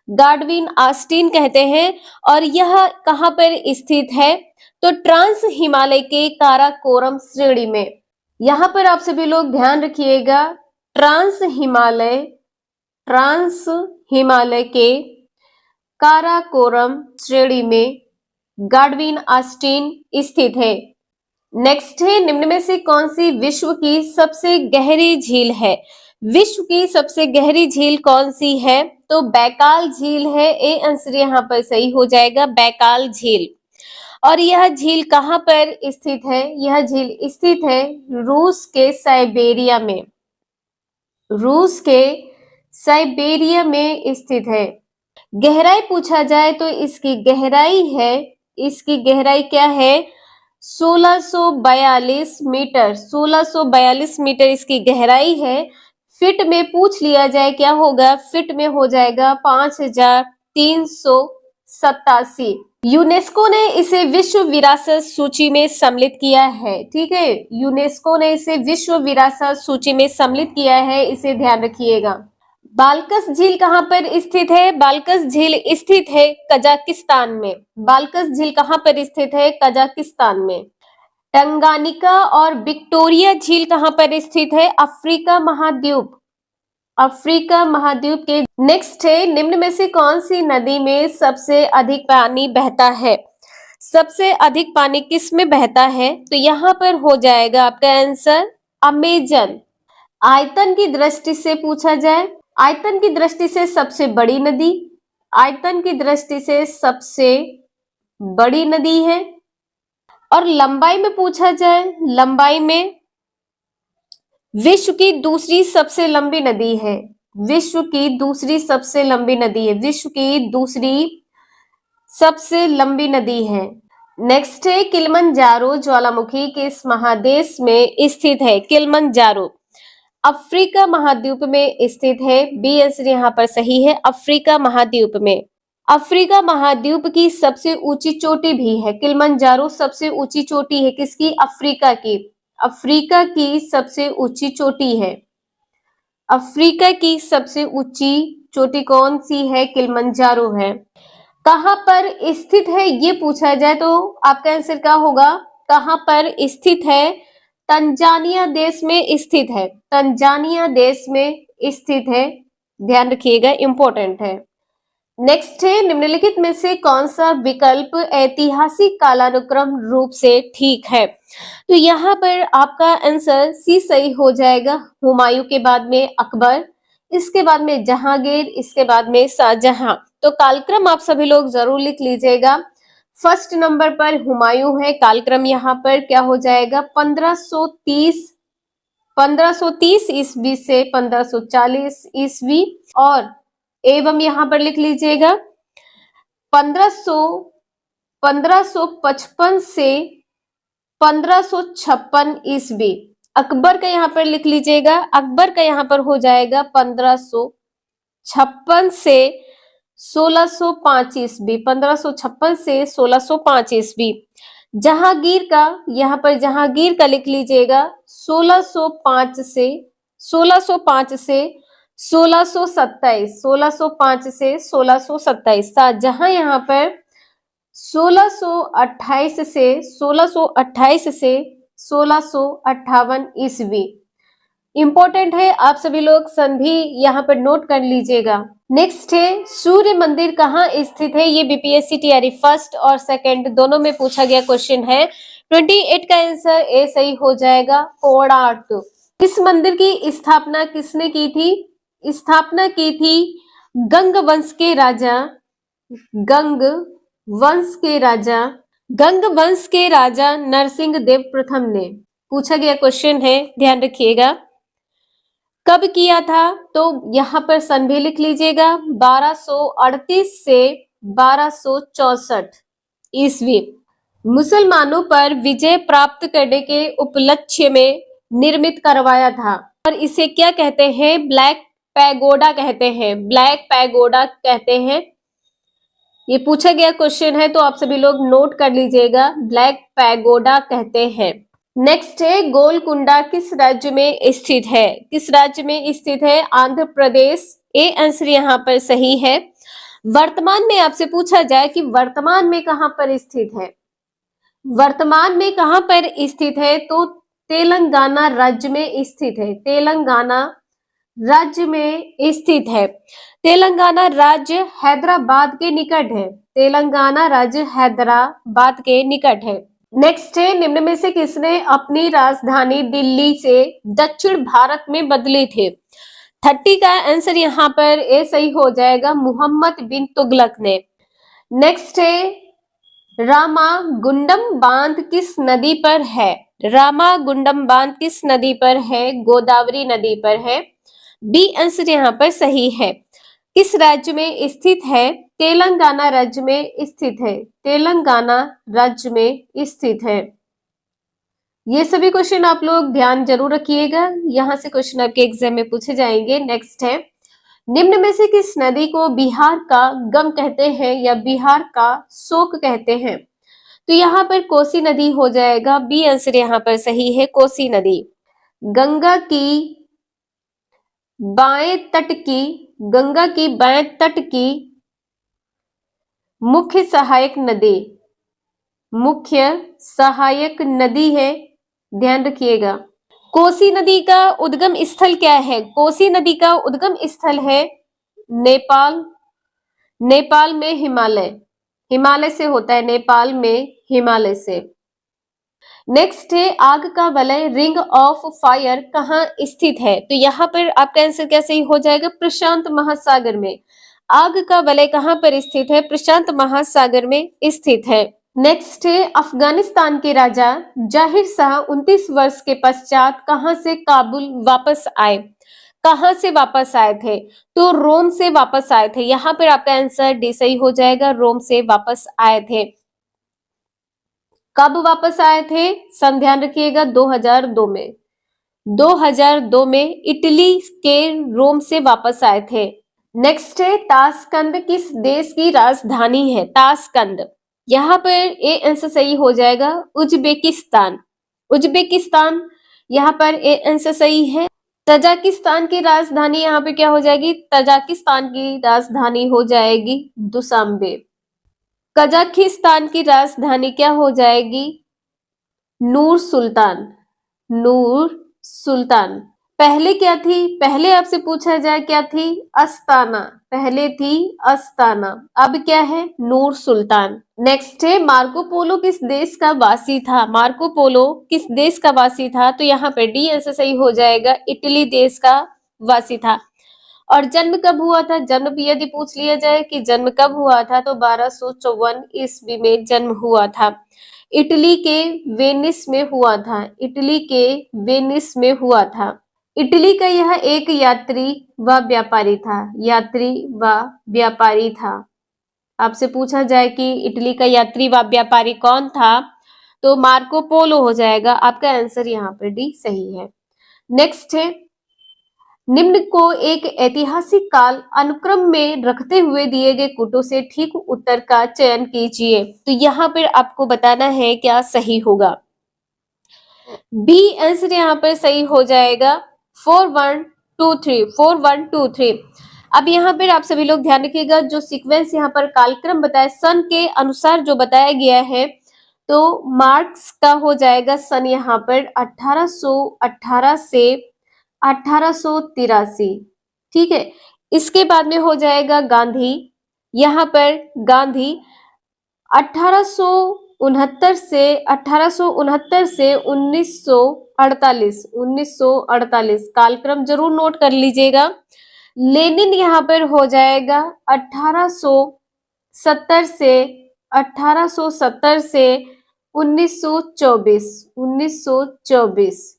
गाडविन आस्टीन कहते हैं। और यह कहां पर स्थित है? तो ट्रांस हिमालय के काराकोरम श्रेणी में। यहां पर आप सभी लोग ध्यान रखिएगा, ट्रांस हिमालय के काराकोरम श्रेणी में गाडविन आस्टीन स्थित है। नेक्स्ट है, निम्न में से कौन सी विश्व की सबसे गहरी झील है? विश्व की सबसे गहरी झील कौन सी है? तो बैकाल झील है। ए आंसर यहाँ पर सही हो जाएगा, बैकाल झील। और यह झील कहां पर स्थित है? यह झील स्थित है रूस के साइबेरिया में। रूस के साइबेरिया में स्थित है। गहराई पूछा जाए तो इसकी गहराई क्या है? 1642 मीटर। 1642 मीटर इसकी गहराई है। फिट में पूछ लिया जाए क्या होगा? फिट में हो जाएगा 5387। यूनेस्को ने इसे विश्व विरासत सूची में सम्मिलित किया है। ठीक है, यूनेस्को ने इसे विश्व विरासत सूची में सम्मिलित किया है, इसे ध्यान रखिएगा। बाल्कस झील कहाँ पर स्थित है? बाल्कस झील स्थित है कजाकिस्तान में। बाल्कस झील कहाँ पर स्थित है? कजाकिस्तान में। टंगानिका और विक्टोरिया झील कहाँ पर स्थित है? अफ्रीका महाद्वीप। अफ्रीका महाद्वीप के। नेक्स्ट है, निम्न में से कौन सी नदी में सबसे अधिक पानी बहता है? सबसे अधिक पानी किस में बहता है? तो यहाँ पर हो जाएगा आपका आंसर अमेजन। आयतन की दृष्टि से पूछा जाए, आयतन की दृष्टि से सबसे बड़ी नदी, आयतन की दृष्टि से सबसे बड़ी नदी है। और लंबाई में पूछा जाए, लंबाई में विश्व की दूसरी सबसे लंबी नदी है। विश्व की दूसरी सबसे लंबी नदी है। विश्व की दूसरी सबसे लंबी नदी है। नेक्स्ट है, किलिमंजारो ज्वालामुखी किस महादेश में स्थित है? किलिमंजारो अफ्रीका महाद्वीप में स्थित है। बी आंसर यहाँ पर सही है, अफ्रीका महाद्वीप में। अफ्रीका महाद्वीप की सबसे ऊंची चोटी भी है। किलिमंजारो सबसे ऊंची चोटी है किसकी? अफ्रीका की। अफ्रीका की सबसे ऊंची चोटी है। अफ्रीका की सबसे ऊंची चोटी कौन सी है? किलिमंजारो है। कहां पर स्थित है ये पूछा जाए तो आपका आंसर क्या होगा? कहां पर स्थित है? तंजानिया देश में स्थित है। तंजानिया देश में स्थित है, ध्यान रखिएगा, इंपॉर्टेंट है। नेक्स्ट है, निम्नलिखित में से कौन सा विकल्प ऐतिहासिक कालानुक्रम रूप से ठीक है? तो यहाँ पर आपका आंसर सी सही हो जाएगा। हुमायूं के बाद में अकबर, इसके बाद में जहांगीर, इसके बाद में शाहजहां। तो कालक्रम आप सभी लोग जरूर लिख लीजिएगा। फर्स्ट नंबर पर हुमायूं है, कालक्रम यहाँ पर क्या हो जाएगा? 1530 ईस्वी से 1540 ईस्वी। और एवं यहाँ पर लिख लीजिएगा 1555 से 1556 ईस्वी। अकबर का यहाँ पर लिख लीजिएगा, अकबर का यहाँ पर हो जाएगा 1556 से 1605 ईस्वी। 1556 से 1605 ईस्वी। जहांगीर का यहाँ पर, जहांगीर का लिख लीजिएगा 1605 से 1627। 1605 से 1627। शाहजहां यहाँ पर 1628 से 1658 ईस्वी। इंपॉर्टेंट है, आप सभी लोग संधि यहाँ पर नोट कर लीजिएगा। नेक्स्ट है, सूर्य मंदिर कहाँ स्थित है? ये बीपीएससी टीआरई फर्स्ट और सेकंड दोनों में पूछा गया क्वेश्चन है। 28 का आंसर ए सही हो जाएगा, कोणार्क। इस मंदिर की स्थापना किसने की थी? स्थापना की थी गंग वंश के राजा, गंग वंश के राजा नरसिंह देव प्रथम ने। पूछा गया क्वेश्चन है, ध्यान रखिएगा। कब किया था? तो यहाँ पर सन भी लिख लीजिएगा, 1238 से 1264 ईस्वी। मुसलमानों पर विजय प्राप्त करने के उपलक्ष्य में निर्मित करवाया था। और इसे क्या कहते हैं? ब्लैक पैगोडा कहते हैं। ब्लैक पैगोडा कहते हैं। ये पूछा गया क्वेश्चन है तो आप सभी लोग नोट कर लीजिएगा, ब्लैक पैगोडा कहते हैं। नेक्स्ट है, गोलकुंडा किस राज्य में स्थित है? किस राज्य में स्थित है? आंध्र प्रदेश। ए आंसर यहाँ पर सही है। वर्तमान में आपसे पूछा जाए कि वर्तमान में कहां पर स्थित है? वर्तमान में कहां पर स्थित है? तो तेलंगाना राज्य में स्थित है। तेलंगाना राज्य में स्थित है। तेलंगाना राज्य हैदराबाद के निकट है। तेलंगाना राज्य हैदराबाद के निकट है। नेक्स्ट है, निम्न में से किसने अपनी राजधानी दिल्ली से दक्षिण भारत में बदली थी? 30 का आंसर यहाँ पर ए सही हो जाएगा, मोहम्मद बिन तुगलक ने। नेक्स्ट है, रामागुंडम बांध किस नदी पर है? रामागुंडम बांध किस नदी पर है? गोदावरी नदी पर है। बी आंसर यहाँ पर सही है। किस राज्य में स्थित है? तेलंगाना राज्य में स्थित है। तेलंगाना राज्य में स्थित है। ये सभी क्वेश्चन आप लोग ध्यान जरूर रखिएगा, यहाँ से क्वेश्चन आपके एग्जाम में पूछे जाएंगे। नेक्स्ट है, निम्न में से किस नदी को बिहार का गम कहते हैं या बिहार का शोक कहते हैं? तो यहाँ पर कोसी नदी हो जाएगा। बी आंसर यहाँ पर सही है, कोसी नदी। गंगा की बाएं तट की गंगा की बाएं तट की मुख्य सहायक नदी, मुख्य सहायक नदी है, ध्यान रखिएगा। कोसी नदी का उद्गम स्थल क्या है? कोसी नदी का उद्गम स्थल है नेपाल, नेपाल में हिमालय, हिमालय से होता है, नेपाल में हिमालय से। नेक्स्ट है आग का वलय रिंग ऑफ फायर कहाँ स्थित है? तो यहाँ पर आपका आंसर क्या सही हो जाएगा? प्रशांत महासागर में। आग का वलय कहाँ पर स्थित है? प्रशांत महासागर में स्थित है। नेक्स्ट है अफगानिस्तान के राजा जाहिर शाह 29 वर्ष के पश्चात कहां से काबुल वापस आए? कहां से वापस आए थे? तो रोम से वापस आए थे। यहाँ पर आपका आंसर डी सही हो जाएगा, रोम से वापस आए थे। कब वापस आए थे? सन ध्यान रखिएगा, 2002 में। 2002 में इटली के रोम से वापस आए थे। नेक्स्ट है ताशकंद किस देश की राजधानी है? ताशकंद, यहाँ पर ए आंसर सही हो जाएगा, उज्बेकिस्तान। उज्बेकिस्तान, यहाँ पर ए आंसर सही है। तजाकिस्तान की राजधानी यहाँ पे क्या हो जाएगी? तजाकिस्तान की राजधानी हो जाएगी दुशांबे। कजाकिस्तान की राजधानी क्या हो जाएगी? नूर सुल्तान, नूर सुल्तान। पहले क्या थी? पहले आपसे पूछा जाए क्या थी? अस्ताना, पहले थी अस्ताना, अब क्या है? नूर सुल्तान। नेक्स्ट है मार्को पोलो किस देश का वासी था? मार्को पोलो किस देश का वासी था? तो यहाँ पे डी आंसर सही हो जाएगा, इटली देश का वासी था। और जन्म कब हुआ था? जन्म भी यदि पूछ लिया जाए कि जन्म कब हुआ था, तो 1254 ईस्वी में जन्म हुआ था। इटली के वेनिस में हुआ था, इटली के वेनिस में हुआ था। इटली का यह एक यात्री व व्यापारी था, यात्री व व्यापारी था। आपसे पूछा जाए कि इटली का यात्री व व्यापारी कौन था, तो मार्को पोलो हो जाएगा। आपका आंसर यहाँ पर डी सही है। नेक्स्ट है निम्न को एक ऐतिहासिक काल अनुक्रम में रखते हुए दिए गए कूटों से ठीक उत्तर का चयन कीजिए। तो यहाँ पर आपको बताना है क्या सही होगा। बी आंसर यहाँ पर सही हो जाएगा, 4123, 4123। अब यहाँ पर आप सभी लोग ध्यान रखिएगा, जो सीक्वेंस यहाँ पर कालक्रम बताया सन के अनुसार जो बताया गया है, तो मार्क्स का हो जाएगा सन यहाँ पर 1818 से 1883, ठीक है। इसके बाद में हो जाएगा गांधी, यहाँ पर गांधी 1869 से 1948 कालक्रम जरूर नोट कर लीजिएगा। लेनिन यहाँ पर हो जाएगा 1870 से 1924।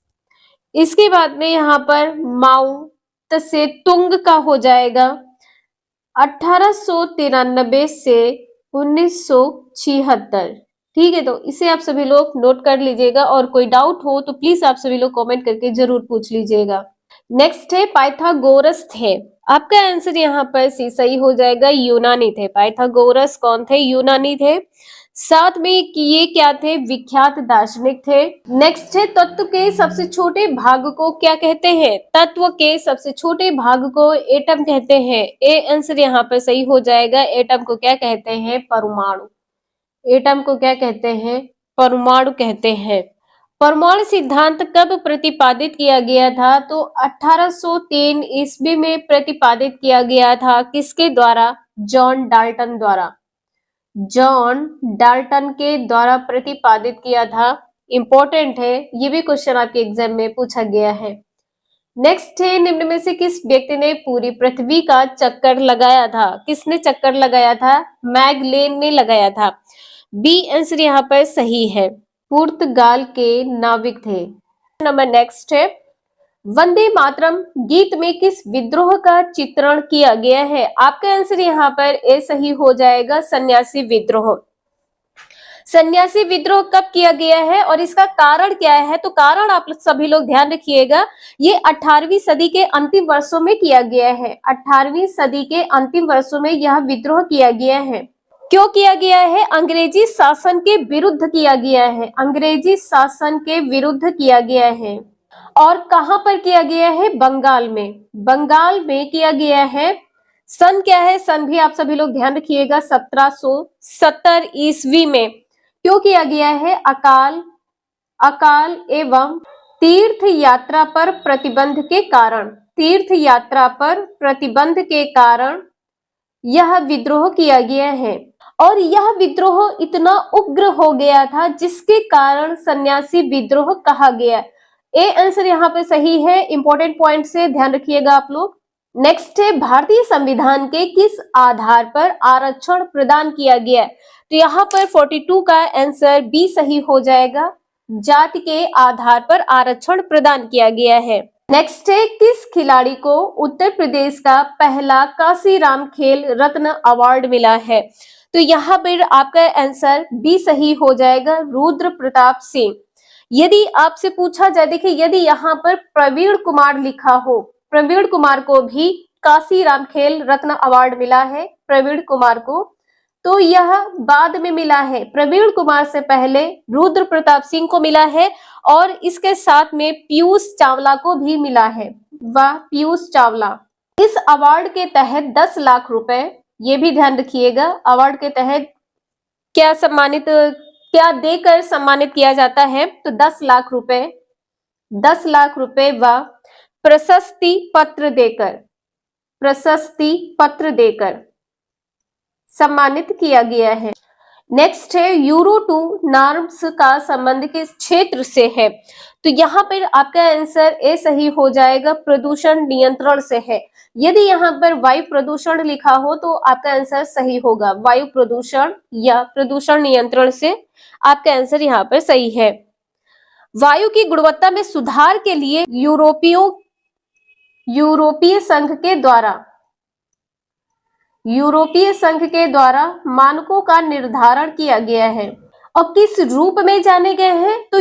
इसके बाद में यहाँ पर माओ तसे तुंग का हो जाएगा 1893 से 1976, ठीक है। तो इसे आप सभी लोग नोट कर लीजिएगा, और कोई डाउट हो तो प्लीज आप सभी लोग कमेंट करके जरूर पूछ लीजिएगा। नेक्स्ट है पाइथागोरस थे। आपका आंसर यहाँ पर सी सही हो जाएगा, यूनानी थे। पाइथागोरस कौन थे? यूनानी थे। साथ में ये क्या थे? विख्यात दार्शनिक थे। नेक्स्ट है तत्व के सबसे छोटे भाग को क्या कहते हैं? तत्व के सबसे छोटे भाग को एटम कहते हैं। ए आंसर यहाँ पर सही हो जाएगा। एटम को क्या कहते हैं? परमाणु। एटम को क्या कहते हैं? परमाणु कहते हैं। परमाणु सिद्धांत कब प्रतिपादित किया गया था? तो 1803 ईस्वी में प्रतिपादित किया गया था। किसके द्वारा? जॉन डाल्टन द्वारा। जॉन डाल्टन के द्वारा प्रतिपादित किया था। इंपॉर्टेंट है, ये भी क्वेश्चन आपके एग्जाम में पूछा गया है। नेक्स्ट है निम्न में से किस व्यक्ति ने पूरी पृथ्वी का चक्कर लगाया था? किसने चक्कर लगाया था? मैगलेन ने लगाया था। बी आंसर यहाँ पर सही है, पुर्तगाल के नाविक थे। नंबर नेक्स्ट है वंदे मातरम गीत में किस विद्रोह का चित्रण किया गया है? आपका आंसर यहाँ पर ए सही हो जाएगा, सन्यासी विद्रोह। सन्यासी विद्रोह कब किया गया है और इसका कारण क्या है? तो कारण आप सभी लोग ध्यान रखिएगा, ये 18वीं सदी के अंतिम वर्षों में किया गया है। 18वीं सदी के अंतिम वर्षों में यह विद्रोह किया गया है। क्यों किया गया है? अंग्रेजी शासन के विरुद्ध किया गया है। अंग्रेजी शासन के विरुद्ध किया गया है। और कहां पर किया गया है? बंगाल में। बंगाल में किया गया है। सन क्या है, सन भी आप सभी लोग ध्यान रखिएगा 1770 ईस्वी में क्यों किया गया है, अकाल अकाल एवं तीर्थ यात्रा पर प्रतिबंध के कारण, तीर्थ यात्रा पर प्रतिबंध के कारण यह विद्रोह किया गया है। और यह विद्रोह इतना उग्र हो गया था जिसके कारण सन्यासी विद्रोह कहा गया। ए आंसर यहाँ पे सही है, इंपॉर्टेंट पॉइंट से ध्यान रखिएगा आप लोग। नेक्स्ट है, भारतीय संविधान के किस आधार पर आरक्षण प्रदान किया गया? तो यहाँ पर 42 का आंसर बी सही हो जाएगा, जाति के आधार पर आरक्षण प्रदान किया गया है। नेक्स्ट है, किस खिलाड़ी को उत्तर प्रदेश का पहला कांसीराम खेल रत्न अवार्ड मिला है? तो यहाँ पर आपका आंसर बी सही हो जाएगा, रुद्र प्रताप सिंह। यदि आपसे पूछा जाए, देखिए यदि यहाँ पर प्रवीण कुमार लिखा हो, प्रवीण कुमार को भी कांसीराम खेल रत्न अवार्ड मिला है, प्रवीण कुमार को, तो यह बाद में मिला है। प्रवीण कुमार से पहले रुद्र प्रताप सिंह को मिला है और इसके साथ में पीयूष चावला को भी मिला है। वाह, पीयूष चावला। इस अवार्ड के तहत 10 लाख रुपए, ये भी ध्यान रखिएगा, अवार्ड के तहत क्या देकर सम्मानित किया जाता है? तो 10 लाख रुपए, 10 लाख रुपए व प्रशस्ति पत्र देकर, प्रशस्ति पत्र देकर सम्मानित किया गया है। नेक्स्ट है, यूरो 2 नॉर्म्स का संबंध किस क्षेत्र से है? तो यहाँ पर आपका आंसर ए सही हो जाएगा, प्रदूषण नियंत्रण से है। यदि यहाँ पर वायु प्रदूषण लिखा हो तो आपका आंसर सही होगा, वायु प्रदूषण या प्रदूषण नियंत्रण से आपका आंसर यहाँ पर सही है। वायु की गुणवत्ता में सुधार के लिए यूरोपीय संघ के द्वारा मानकों का निर्धारण किया गया है और किस रूप में जाने गए हैं? तो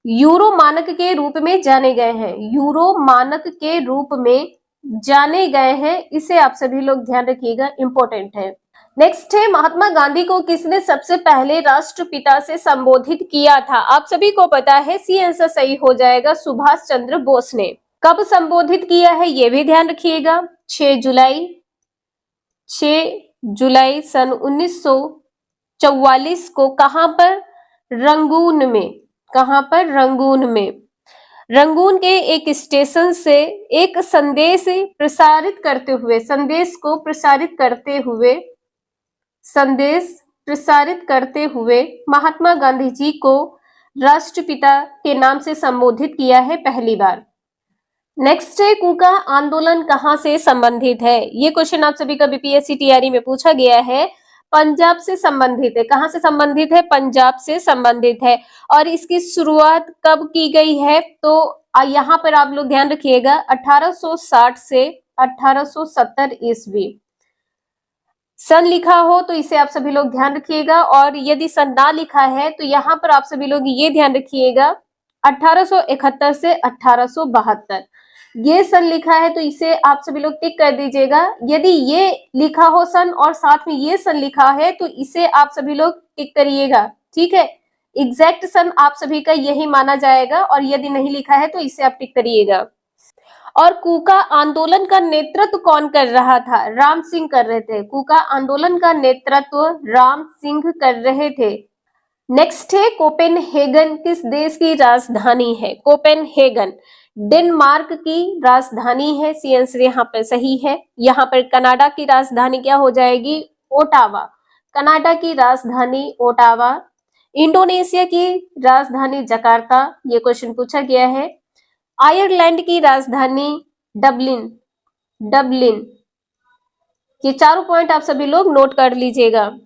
यूरो मानक के रूप में जाने गए हैं, यूरो मानक के रूप में जाने गए हैं। इसे आप सभी लोग ध्यान रखिएगा, इंपॉर्टेंट है। नेक्स्ट है, महात्मा गांधी को किसने सबसे पहले राष्ट्रपिता से संबोधित किया था? आप सभी को पता है, सी आंसर सही हो जाएगा, सुभाष चंद्र बोस ने। कब संबोधित किया है ये भी ध्यान रखिएगा, 6 जुलाई सन 1944 को। कहां पर? रंगून में। कहां पर? रंगून में। रंगून के एक स्टेशन से एक संदेश प्रसारित करते हुए महात्मा गांधी जी को राष्ट्रपिता के नाम से संबोधित किया है पहली बार। नेक्स्ट है, कूका आंदोलन कहां से संबंधित है? ये क्वेश्चन आप सभी का बीपीएससी टीआरई में पूछा गया है। पंजाब से संबंधित है। कहां से संबंधित है? पंजाब से संबंधित है। और इसकी शुरुआत कब की गई है? तो यहाँ पर आप लोग ध्यान रखिएगा, 1860 से 1870 ईस्वी। सन लिखा हो तो इसे आप सभी लोग ध्यान रखिएगा, और यदि सन ना लिखा है तो यहाँ पर आप सभी लोग ये ध्यान रखिएगा 1871 से 1872 ये सन लिखा है, तो इसे आप सभी लोग टिक कर दीजिएगा। यदि ये लिखा हो सन और साथ में ये सन लिखा है तो इसे आप सभी लोग टिक करिएगा, ठीक है। एग्जैक्ट सन आप सभी का यही माना जाएगा, और यदि नहीं लिखा है तो इसे आप टिक करिएगा। और कूका आंदोलन का नेतृत्व कौन कर रहा था? राम सिंह कर रहे थे। कूका आंदोलन का नेतृत्व राम सिंह कर रहे थे। नेक्स्ट है, कोपेनहेगन किस देश की राजधानी है? कोपेनहेगन डेनमार्क की राजधानी है। सी आंसर यहाँ पर सही है। यहाँ पर कनाडा की राजधानी क्या हो जाएगी? ओटावा। कनाडा की राजधानी ओटावा। इंडोनेशिया की राजधानी जकार्ता, ये क्वेश्चन पूछा गया है। आयरलैंड की राजधानी डबलिन। ये चारों पॉइंट आप सभी लोग नोट कर लीजिएगा।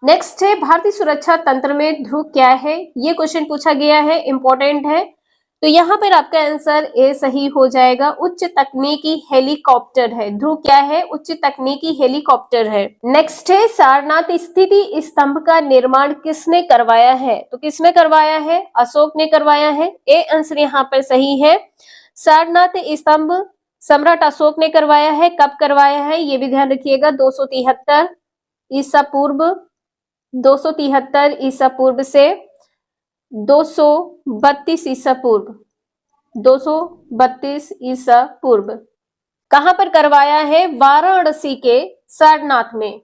नेक्स्ट है, भारतीय सुरक्षा तंत्र में ध्रुव क्या है? ये क्वेश्चन पूछा गया है, इंपॉर्टेंट है। तो यहाँ पर आपका आंसर ए सही हो जाएगा, उच्च तकनीकी हेलीकॉप्टर है। ध्रुव क्या है? उच्च तकनीकी हेलीकॉप्टर है। नेक्स्ट है, सारनाथ स्थिति स्तंभ का निर्माण किसने करवाया है? तो किसने करवाया है? अशोक ने करवाया है। ए आंसर यहाँ पर सही है, सारनाथ स्तंभ सम्राट अशोक ने करवाया है। कब करवाया है ये भी ध्यान रखिएगा, 273 ईसा पूर्व, 273 ईसा पूर्व से 232 ईसा पूर्व, 232 ईसा पूर्व। कहां पर करवाया है? वाराणसी के सारनाथ में,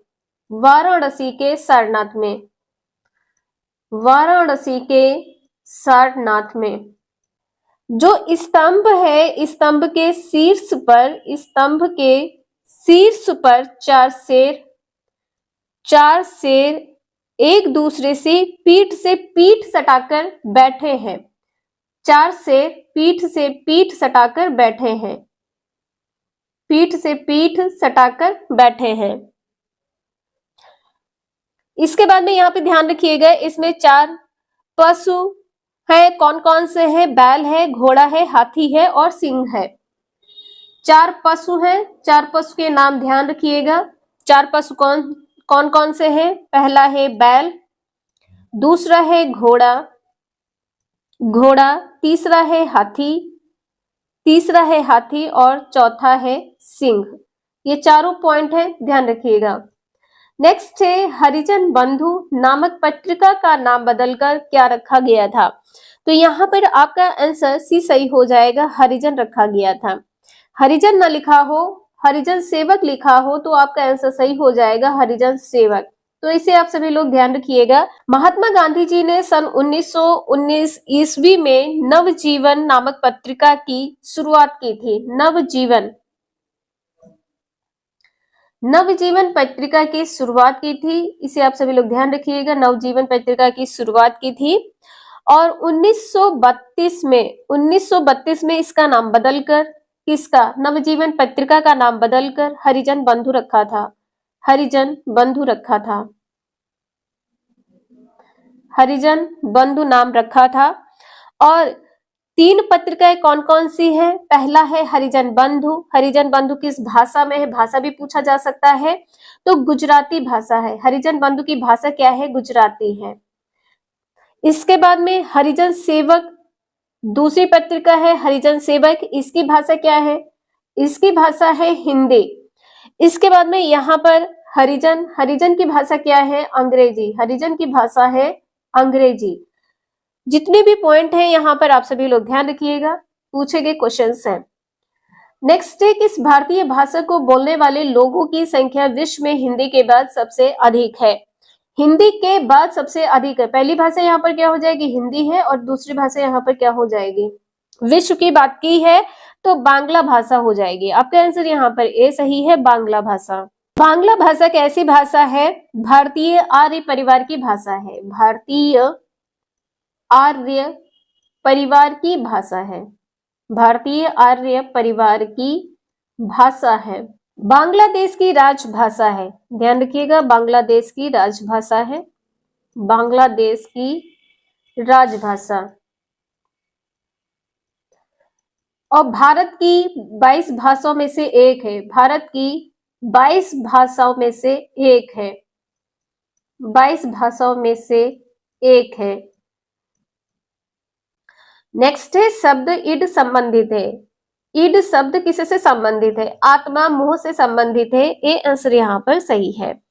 वाराणसी के सारनाथ में, वाराणसी के सारनाथ में। जो स्तंभ है, स्तंभ के शीर्ष पर, स्तंभ के शीर्ष पर चार शेर एक दूसरे से पीठ सटाकर बैठे हैं। चार शेर पीठ से पीठ सटाकर बैठे हैं, पीठ से पीठ सटाकर बैठे हैं। इसके बाद में यहाँ पे ध्यान रखिएगा, इसमें 4 पशु है। कौन कौन से हैं? बैल है, घोड़ा है, हाथी है और सिंह है। 4 पशु हैं, 4 पशु के नाम ध्यान रखिएगा। 4 पशु कौन कौन से हैं? पहला है बैल, दूसरा है घोड़ा, तीसरा है हाथी और चौथा है सिंह। ये चारों पॉइंट है, ध्यान रखिएगा। नेक्स्ट है, हरिजन बंधु नामक पत्रिका का नाम बदलकर क्या रखा गया था? तो यहाँ पर आपका आंसर सी सही हो जाएगा, हरिजन रखा गया था। हरिजन न लिखा हो, हरिजन सेवक लिखा हो तो आपका आंसर सही हो जाएगा हरिजन सेवक। तो इसे आप सभी लोग ध्यान रखिएगा। महात्मा गांधी जी ने सन 1919 ईस्वी में नवजीवन नामक पत्रिका की शुरुआत की थी। नवजीवन पत्रिका की शुरुआत की थी, इसे आप सभी लोग ध्यान रखिएगा। नवजीवन पत्रिका की शुरुआत की थी और 1932 में इसका नाम बदलकर, किसका? नवजीवन पत्रिका का नाम बदलकर हरिजन बंधु रखा था। हरिजन बंधु रखा था, हरिजन बंधु नाम रखा था। और 3 पत्रिकाएं कौन कौन सी हैं? पहला है हरिजन बंधु। हरिजन बंधु किस भाषा में है? भाषा भी पूछा जा सकता है, तो गुजराती भाषा है। हरिजन बंधु की भाषा क्या है? गुजराती है। इसके बाद में हरिजन सेवक दूसरी पत्रिका है, हरिजन सेवक। इसकी भाषा क्या है? इसकी भाषा है हिंदी। इसके बाद में यहाँ पर हरिजन की भाषा क्या है? अंग्रेजी। हरिजन की भाषा है अंग्रेजी। जितने भी पॉइंट हैं यहाँ पर आप सभी लोग ध्यान रखिएगा, पूछे गए क्वेश्चंस हैं। नेक्स्ट है, किस भारतीय भाषा को बोलने वाले लोगों की संख्या विश्व में हिंदी के बाद सबसे अधिक है? हिंदी के बाद सबसे अधिक है। पहली भाषा यहाँ पर क्या हो जाएगी? हिंदी है और दूसरी भाषा यहाँ पर क्या हो जाएगी? विश्व की बात की है तो बांग्ला भाषा हो जाएगी। आपका आंसर यहाँ पर ए सही है, बांग्ला भाषा। बांग्ला भाषा कैसी भाषा है? भारतीय आर्य परिवार की भाषा है। भारतीय आर्य परिवार की भाषा है। भारतीय आर्य परिवार की भाषा है। बांग्लादेश की राजभाषा है, ध्यान रखिएगा, बांग्लादेश की राजभाषा है। बांग्लादेश की राजभाषा। और भारत की 22 भाषाओं में से एक है। भारत की 22 भाषाओं में से एक है। 22 भाषाओं में से एक है। नेक्स्ट है, शब्द ईड संबंधित है। ईड शब्द किसे से संबंधित है? आत्मा, मुंह से संबंधित है। ए आंसर यहाँ पर सही है।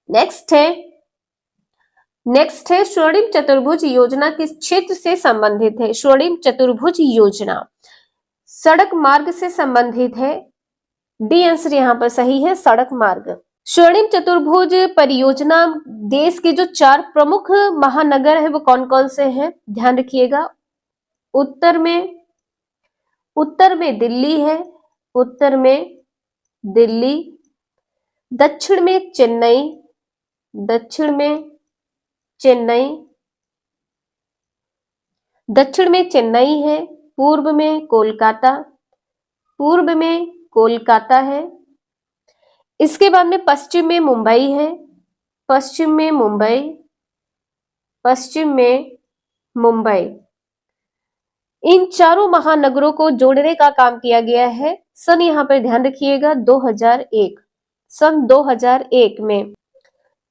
नेक्स्ट है स्वर्णिम चतुर्भुज योजना किस क्षेत्र से संबंधित है? स्वर्णिम चतुर्भुज योजना सड़क मार्ग से संबंधित है। डी आंसर यहाँ पर सही है, सड़क मार्ग। स्वर्णिम चतुर्भुज परियोजना देश के जो 4 प्रमुख महानगर है वो कौन कौन से हैं? ध्यान रखिएगा। उत्तर में दिल्ली है, उत्तर में दिल्ली। दक्षिण में चेन्नई, दक्षिण में चेन्नई है। पूर्व में कोलकाता है। इसके बाद में पश्चिम में मुंबई है, पश्चिम में मुंबई। इन चारों महानगरों को जोड़ने का काम किया गया है। सन यहाँ पर ध्यान रखिएगा 2001, सन 2001 में।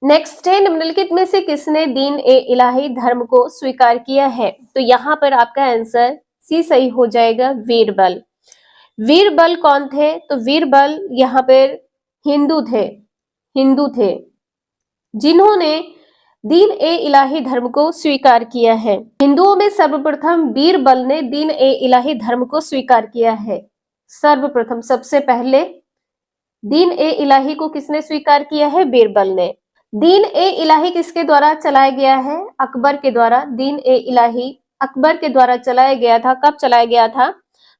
नेक्स्ट है, निम्नलिखित में से किसने दीन ए इलाही धर्म को स्वीकार किया है? तो यहाँ पर आपका आंसर सी सही हो जाएगा, वीरबल। वीरबल कौन थे? तो वीरबल यहाँ पर हिंदू थे जिन्होंने दीन ए इलाही धर्म को स्वीकार किया है। हिंदुओं में सर्वप्रथम वीरबल ने दीन ए इलाही धर्म को स्वीकार किया है। सर्वप्रथम सबसे पहले दीन ए इलाही को किसने स्वीकार किया है? बीरबल ने। दीन ए इलाही किसके द्वारा चलाया गया है? अकबर के द्वारा। दीन ए इलाही अकबर के द्वारा चलाया गया था। कब चलाया गया था?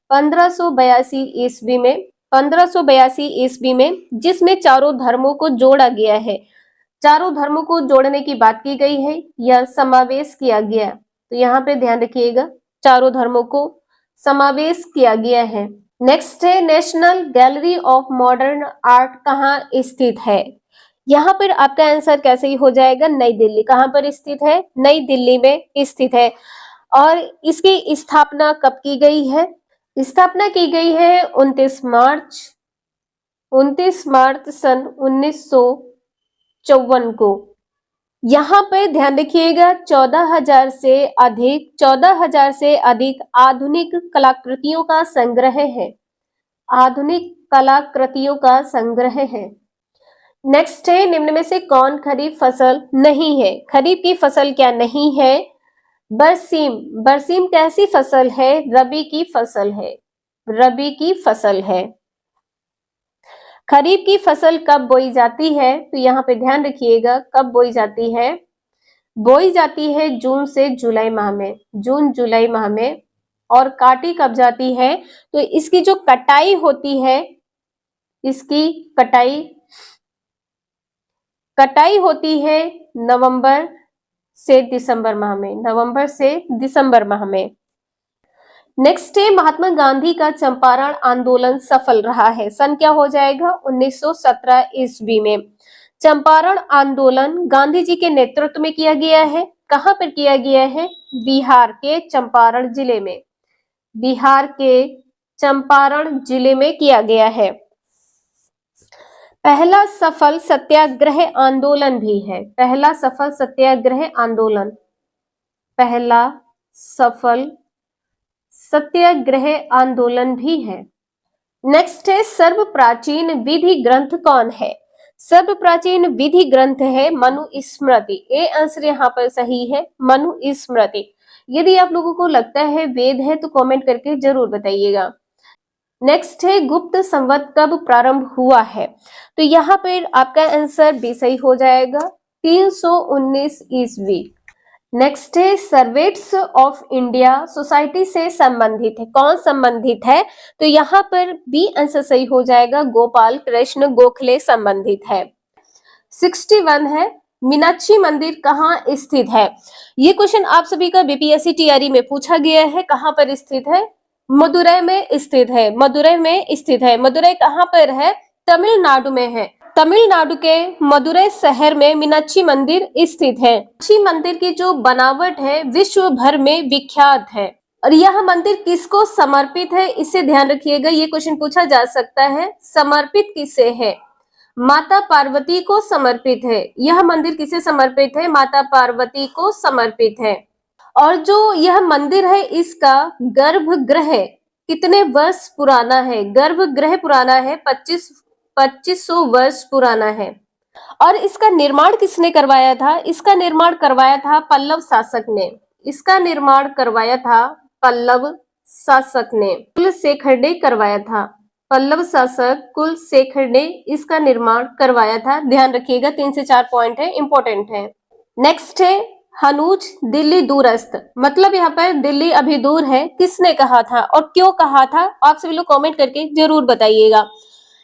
1582 ईस्वी में। 1582 ईस्वी में, जिसमें चारों धर्मों को जोड़ा गया है। चारों धर्मों को जोड़ने की बात की गई है या समावेश किया गया, तो यहाँ पे ध्यान रखिएगा, चारों धर्मों को समावेश किया गया है। नेक्स्ट है, national gallery of modern art कहाँ स्थित है? यहाँ पर आपका आंसर कैसे ही हो जाएगा? नई दिल्ली। कहाँ पर स्थित है? नई दिल्ली में स्थित है। और इसकी स्थापना कब की गई है? स्थापना की गई है 29 मार्च सन 1954 को। यहाँ पर ध्यान रखिएगा, 14,000 से अधिक आधुनिक कलाकृतियों का संग्रह है। आधुनिक कलाकृतियों का संग्रह है। नेक्स्ट है, निम्न में से कौन खरीफ फसल नहीं है? खरीफ की फसल क्या नहीं है? बरसीम। बरसीम कैसी फसल है? रबी की फसल है। रबी की फसल है। खरीफ की फसल कब बोई जाती है? तो यहाँ पे ध्यान रखिएगा, कब बोई जाती है? बोई जाती है जून से जुलाई माह में। जून जुलाई माह में। और काटी कब जाती है? तो इसकी जो कटाई होती है, इसकी कटाई होती है नवंबर से दिसंबर माह में। नवंबर से दिसंबर माह में। नेक्स्ट है, महात्मा गांधी का चंपारण आंदोलन सफल रहा है। सन क्या हो जाएगा? 1917 ईस्वी में। चंपारण आंदोलन गांधी जी के नेतृत्व में किया गया है। कहां पर किया गया है? बिहार के चंपारण जिले में। बिहार के चंपारण जिले में किया गया है। पहला सफल सत्याग्रह आंदोलन भी है। पहला सफल सत्याग्रह आंदोलन। पहला सफल सत्याग्रह आंदोलन भी है। नेक्स्ट है, सर्व प्राचीन विधि ग्रंथ कौन है? सर्व प्राचीन विधि ग्रंथ है मनुस्मृति। ए आंसर यहाँ पर सही है, मनुस्मृति। यदि आप लोगों को लगता है वेद है तो कमेंट करके जरूर बताइएगा। नेक्स्ट है, गुप्त संवत कब प्रारंभ हुआ है? तो यहाँ पर आपका आंसर भी सही हो जाएगा, 319 ईस्वी। नेक्स्ट है, सर्वेट्स ऑफ इंडिया सोसाइटी से संबंधित है। कौन संबंधित है? तो यहाँ पर बी आंसर सही हो जाएगा, गोपाल कृष्ण गोखले संबंधित है। 61 है, मीनाक्षी मंदिर कहाँ स्थित है? ये क्वेश्चन आप सभी का बीपीएससी टीआरई में पूछा गया है। कहाँ पर स्थित है? मदुरै में स्थित है। मदुरै में स्थित है। मदुरै कहाँ पर है? तमिलनाडु में है। तमिलनाडु के मदुरै शहर में मीनाक्षी मंदिर स्थित है। मीनाक्षी मंदिर की जो बनावट है विश्व भर में विख्यात है। और यह मंदिर किसको समर्पित है? इसे ध्यान रखिएगा, ये क्वेश्चन पूछा जा सकता है। समर्पित किसे है? माता पार्वती को समर्पित है। यह मंदिर किसे समर्पित है? माता पार्वती को समर्पित है। और जो यह मंदिर है, इसका गर्भगृह कितने वर्ष पुराना है? गर्भगृह पुराना है 2500 वर्ष पुराना है। और इसका निर्माण किसने करवाया था? इसका निर्माण करवाया था पल्लव शासक ने। इसका निर्माण करवाया था पल्लव शासक ने। कुलशेखर ने करवाया था। पल्लव शासक कुलशेखर ने इसका निर्माण करवाया था। ध्यान रखिएगा, 3 से 4 पॉइंट है, इंपॉर्टेंट है। नेक्स्ट है, हनूज दिल्ली दूरस्थ। मतलब यहाँ पर दिल्ली अभी दूर है, किसने कहा था और क्यों कहा था? आप सभी लोग कमेंट करके जरूर बताइएगा।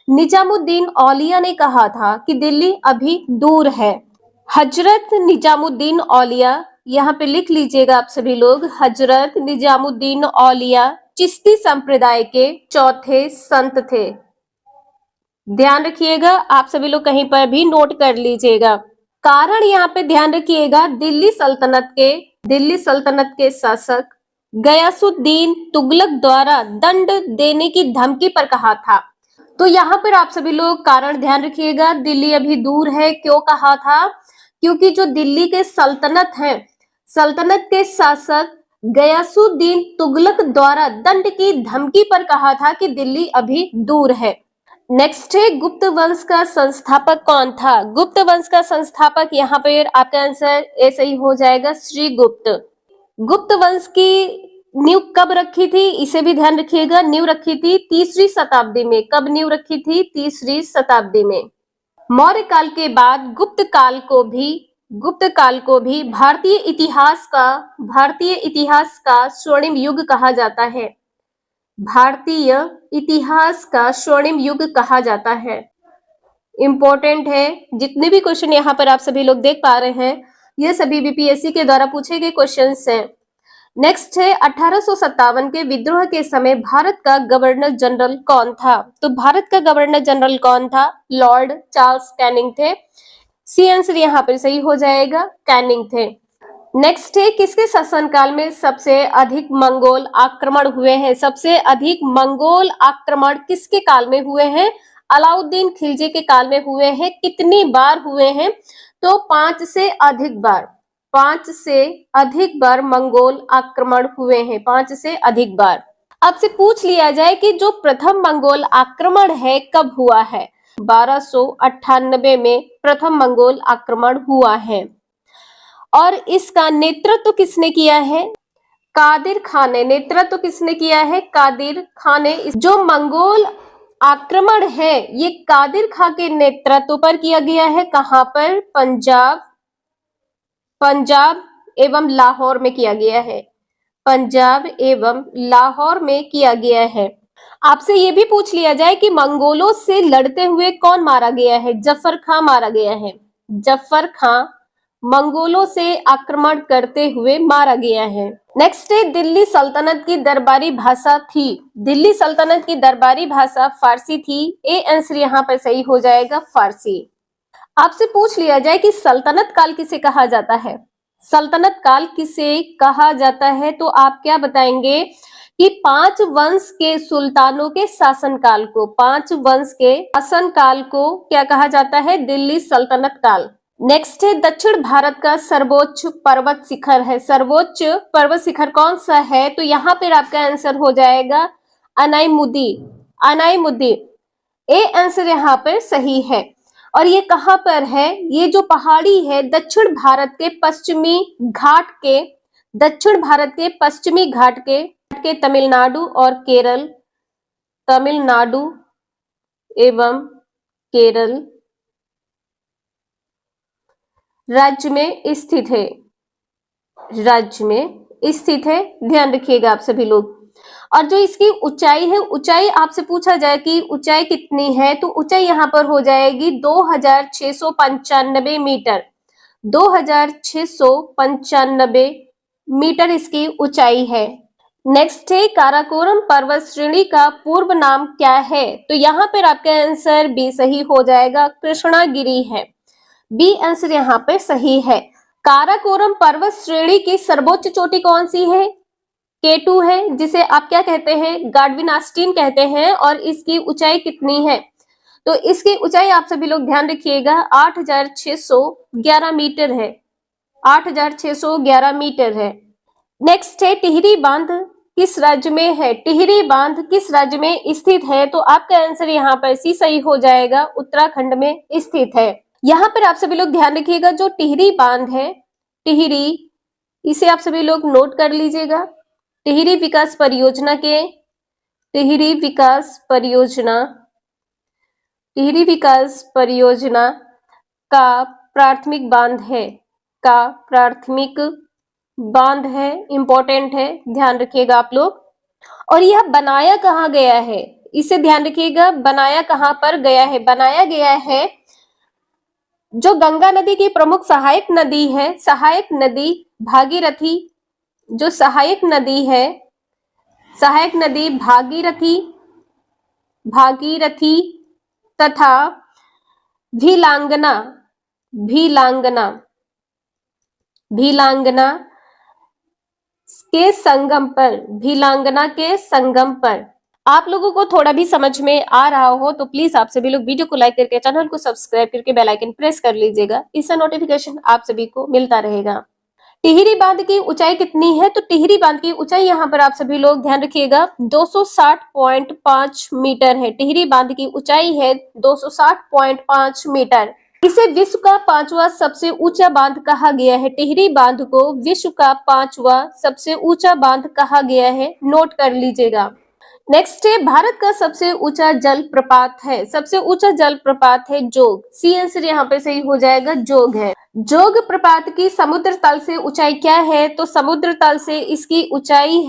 निजामुद्दीन औलिया ने कहा था कि दिल्ली अभी दूर है। हजरत निजामुद्दीन औलिया, यहाँ पे लिख लीजिएगा आप सभी लोग, हजरत निजामुद्दीन औलिया चिश्ती संप्रदाय के चौथे संत थे। ध्यान रखिएगा, आप सभी लोग कहीं पर भी नोट कर लीजिएगा। कारण यहाँ पे ध्यान रखिएगा, दिल्ली सल्तनत के शासक गयासुद्दीन तुगलक द्वारा दंड देने की धमकी पर कहा था। तो यहाँ पर आप सभी लोग कारण ध्यान रखिएगा, दिल्ली अभी दूर है, क्यों कहा था? क्योंकि जो दिल्ली के सल्तनत है, सल्तनत के शासक गयासुद्दीन तुगलक द्वारा दंड की धमकी पर कहा था कि दिल्ली अभी दूर है। नेक्स्ट है, गुप्त वंश का संस्थापक कौन था? गुप्त वंश का संस्थापक यहाँ पर आपका आंसर ऐसे ही हो जाएगा, श्रीगुप्त। गुप्त वंश की नींव कब रखी थी, इसे भी ध्यान रखिएगा। नींव रखी थी तीसरी शताब्दी में। कब नींव रखी थी? तीसरी शताब्दी में। मौर्य काल के बाद गुप्त काल को भी भारतीय इतिहास का स्वर्णिम युग कहा जाता है। भारतीय इतिहास का स्वर्णिम युग कहा जाता है। इंपॉर्टेंट है। जितने भी क्वेश्चन यहाँ पर आप सभी लोग देख पा रहे हैं, ये सभी बीपीएससी के द्वारा पूछे गए क्वेश्चंस हैं। नेक्स्ट है 1857 के विद्रोह के समय भारत का गवर्नर जनरल कौन था? तो भारत का गवर्नर जनरल कौन था? लॉर्ड चार्ल्स कैनिंग थे। सी आंसर यहाँ पर सही हो जाएगा, कैनिंग थे। नेक्स्ट है किसके शासनकाल में सबसे अधिक मंगोल आक्रमण हुए हैं? सबसे अधिक मंगोल आक्रमण किसके काल में हुए हैं? अलाउद्दीन खिलजी के काल में हुए हैं। कितनी बार हुए हैं? तो 5 से अधिक बार। 5 से अधिक बार मंगोल आक्रमण हुए हैं। 5 से अधिक बार। आपसे पूछ लिया जाए कि जो प्रथम मंगोल आक्रमण है कब हुआ है? 1298 में प्रथम मंगोल आक्रमण हुआ है। और इसका नेतृत्व किसने किया है? कादिर खान ने। नेतृत्व किसने किया है? कादिर खान ने। जो मंगोल आक्रमण है ये कादिर खान के नेतृत्व पर किया गया है। कहां पर? पंजाब एवं लाहौर में किया गया है। पंजाब एवं लाहौर में किया गया है। आपसे ये भी पूछ लिया जाए कि मंगोलों से लड़ते हुए कौन मारा गया है? जफर खां मारा गया है। जफर खां मंगोलों से आक्रमण करते हुए मारा गया है। नेक्स्ट है दिल्ली सल्तनत की दरबारी भाषा थी। दिल्ली सल्तनत की दरबारी भाषा फारसी थी। ए आंसर यहाँ पर सही हो जाएगा, फारसी। आपसे पूछ लिया जाए कि सल्तनत काल किसे कहा जाता है? सल्तनत काल किसे कहा जाता है? तो आप क्या बताएंगे कि 5 वंश के सुल्तानों के शासनकाल को, 5 वंश के शासनकाल को क्या कहा जाता है? दिल्ली सल्तनत काल। नेक्स्ट है दक्षिण भारत का सर्वोच्च पर्वत शिखर है। सर्वोच्च पर्वत शिखर कौन सा है? तो यहाँ पर आपका आंसर हो जाएगा अनाईमुदी। अनाईमुदी ए आंसर यहाँ पर सही है। और ये कहां पर है? ये जो पहाड़ी है दक्षिण भारत के पश्चिमी घाट के तमिलनाडु और केरल, तमिलनाडु एवं केरल राज्य में स्थित है। राज्य में स्थित है, ध्यान रखिएगा आप सभी लोग। और जो इसकी ऊंचाई है, ऊंचाई आपसे पूछा जाए कि ऊंचाई कितनी है, तो ऊंचाई यहाँ पर हो जाएगी 2695 मीटर। 2695 मीटर इसकी ऊंचाई है। नेक्स्ट है काराकोरम पर्वत श्रेणी का पूर्व नाम क्या है? तो यहाँ पर आपका आंसर बी सही हो जाएगा, कृष्णागिरी है। बी आंसर यहाँ पे सही है। काराकोरम पर्वत श्रेणी की सर्वोच्च चोटी कौन सी है? K2 है, जिसे आप क्या कहते हैं? गाडविन आस्टीन कहते हैं। और इसकी ऊंचाई कितनी है? तो इसकी ऊंचाई आप सभी लोग ध्यान रखिएगा 8611 मीटर है। 8611 मीटर है। नेक्स्ट है टिहरी बांध किस राज्य में है? टिहरी बांध किस राज्य में स्थित है? तो आपका आंसर यहाँ पर सी सही हो जाएगा, उत्तराखंड में स्थित है। यहाँ पर आप सभी लोग ध्यान रखिएगा जो टिहरी बांध है, टिहरी, इसे आप सभी लोग नोट कर लीजिएगा। टिहरी विकास परियोजना का प्राथमिक बांध है, इंपॉर्टेंट है, ध्यान रखिएगा आप लोग। और यह बनाया कहाँ गया है? इसे ध्यान रखिएगा, बनाया कहाँ पर गया है? बनाया गया है जो गंगा नदी की प्रमुख सहायक नदी है, सहायक नदी भागीरथी, जो सहायक नदी है, सहायक नदी भागीरथी तथा भीलांगना के संगम पर आप लोगों को थोड़ा भी समझ में आ रहा हो तो प्लीज आप सभी लोग वीडियो को लाइक करके चैनल को सब्सक्राइब करके बेल आइकन प्रेस कर लीजिएगा। इससे नोटिफिकेशन आप सभी को मिलता रहेगा। टिहरी बांध की ऊंचाई कितनी है? तो टिहरी बांध की ऊंचाई यहाँ पर आप सभी लोग ध्यान रखिएगा 260.5 मीटर है। टिहरी बांध की ऊंचाई है 260.5 मीटर। इसे विश्व का 5वां सबसे ऊंचा बांध कहा गया है। टिहरी बांध को विश्व का 5वां सबसे ऊंचा बांध कहा गया है, नोट कर लीजिएगा। नेक्स्ट है, भारत का सबसे ऊंचा जल प्रपात है। सबसे ऊंचा जल प्रपात है जोग। सी आंसर यहाँ पे सही हो जाएगा, जोग है। जोग प्रपात की समुद्र तल से ऊंचाई क्या है? तो समुद्र तल से इसकी ऊंचाई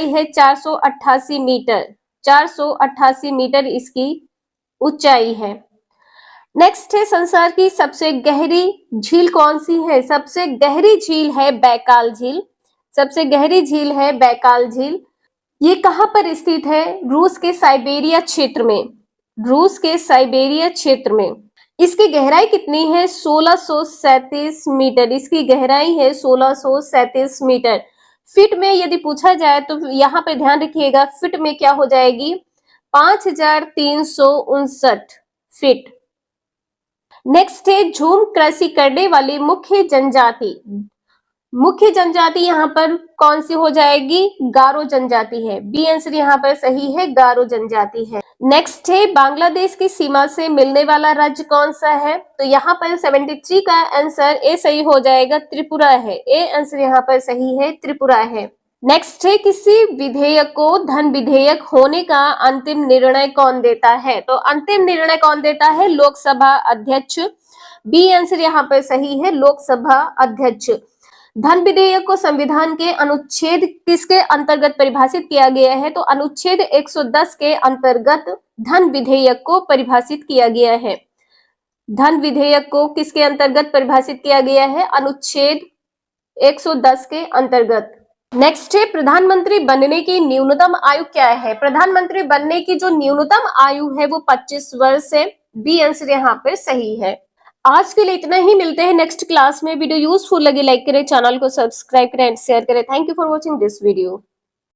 है 488 मीटर। 488 मीटर इसकी ऊंचाई है। नेक्स्ट है, संसार की सबसे गहरी झील कौन सी है? सबसे गहरी झील है बैकाल झील। सबसे गहरी झील है बैकाल झील। ये कहां पर स्थित है? रूस के साइबेरिया क्षेत्र में। रूस के साइबेरिया क्षेत्र में। इसकी गहराई कितनी है? 1637 मीटर। इसकी गहराई है 1637 मीटर। फीट में यदि पूछा जाए तो यहाँ पे ध्यान रखिएगा, फीट में क्या हो जाएगी? 5359 फीट। नेक्स्ट है, झूम कृषि करने वाली मुख्य जनजाति। मुख्य जनजाति यहाँ पर कौन सी हो जाएगी? गारो जनजाति है। बी आंसर यहाँ पर सही है, गारो जनजाति है। नेक्स्ट है, बांग्लादेश की सीमा से मिलने वाला राज्य कौन सा है? तो यहाँ पर 73 का आंसर ए सही हो जाएगा, त्रिपुरा है। ए आंसर यहाँ पर सही है, त्रिपुरा है। नेक्स्ट है, किसी विधेयक को धन विधेयक होने का अंतिम निर्णय कौन देता है? तो अंतिम निर्णय कौन देता है? लोकसभा अध्यक्ष। बी आंसर यहाँ पर सही है, लोकसभा अध्यक्ष। धन विधेयक को संविधान के अनुच्छेद किसके अंतर्गत परिभाषित किया गया है? तो अनुच्छेद 110 के अंतर्गत धन विधेयक को परिभाषित किया गया है। धन विधेयक को किसके अंतर्गत परिभाषित किया गया है? अनुच्छेद 110 के अंतर्गत। नेक्स्ट है, प्रधानमंत्री बनने की न्यूनतम आयु क्या है? प्रधानमंत्री बनने की जो न्यूनतम आयु है वो 25 वर्ष है। बी आंसर यहाँ पर सही है। आज के लिए इतना ही, मिलते हैं नेक्स्ट क्लास में। वीडियो यूजफुल लगे लाइक करें, चैनल को सब्सक्राइब करें एंड शेयर करें। Thank you for watching this video.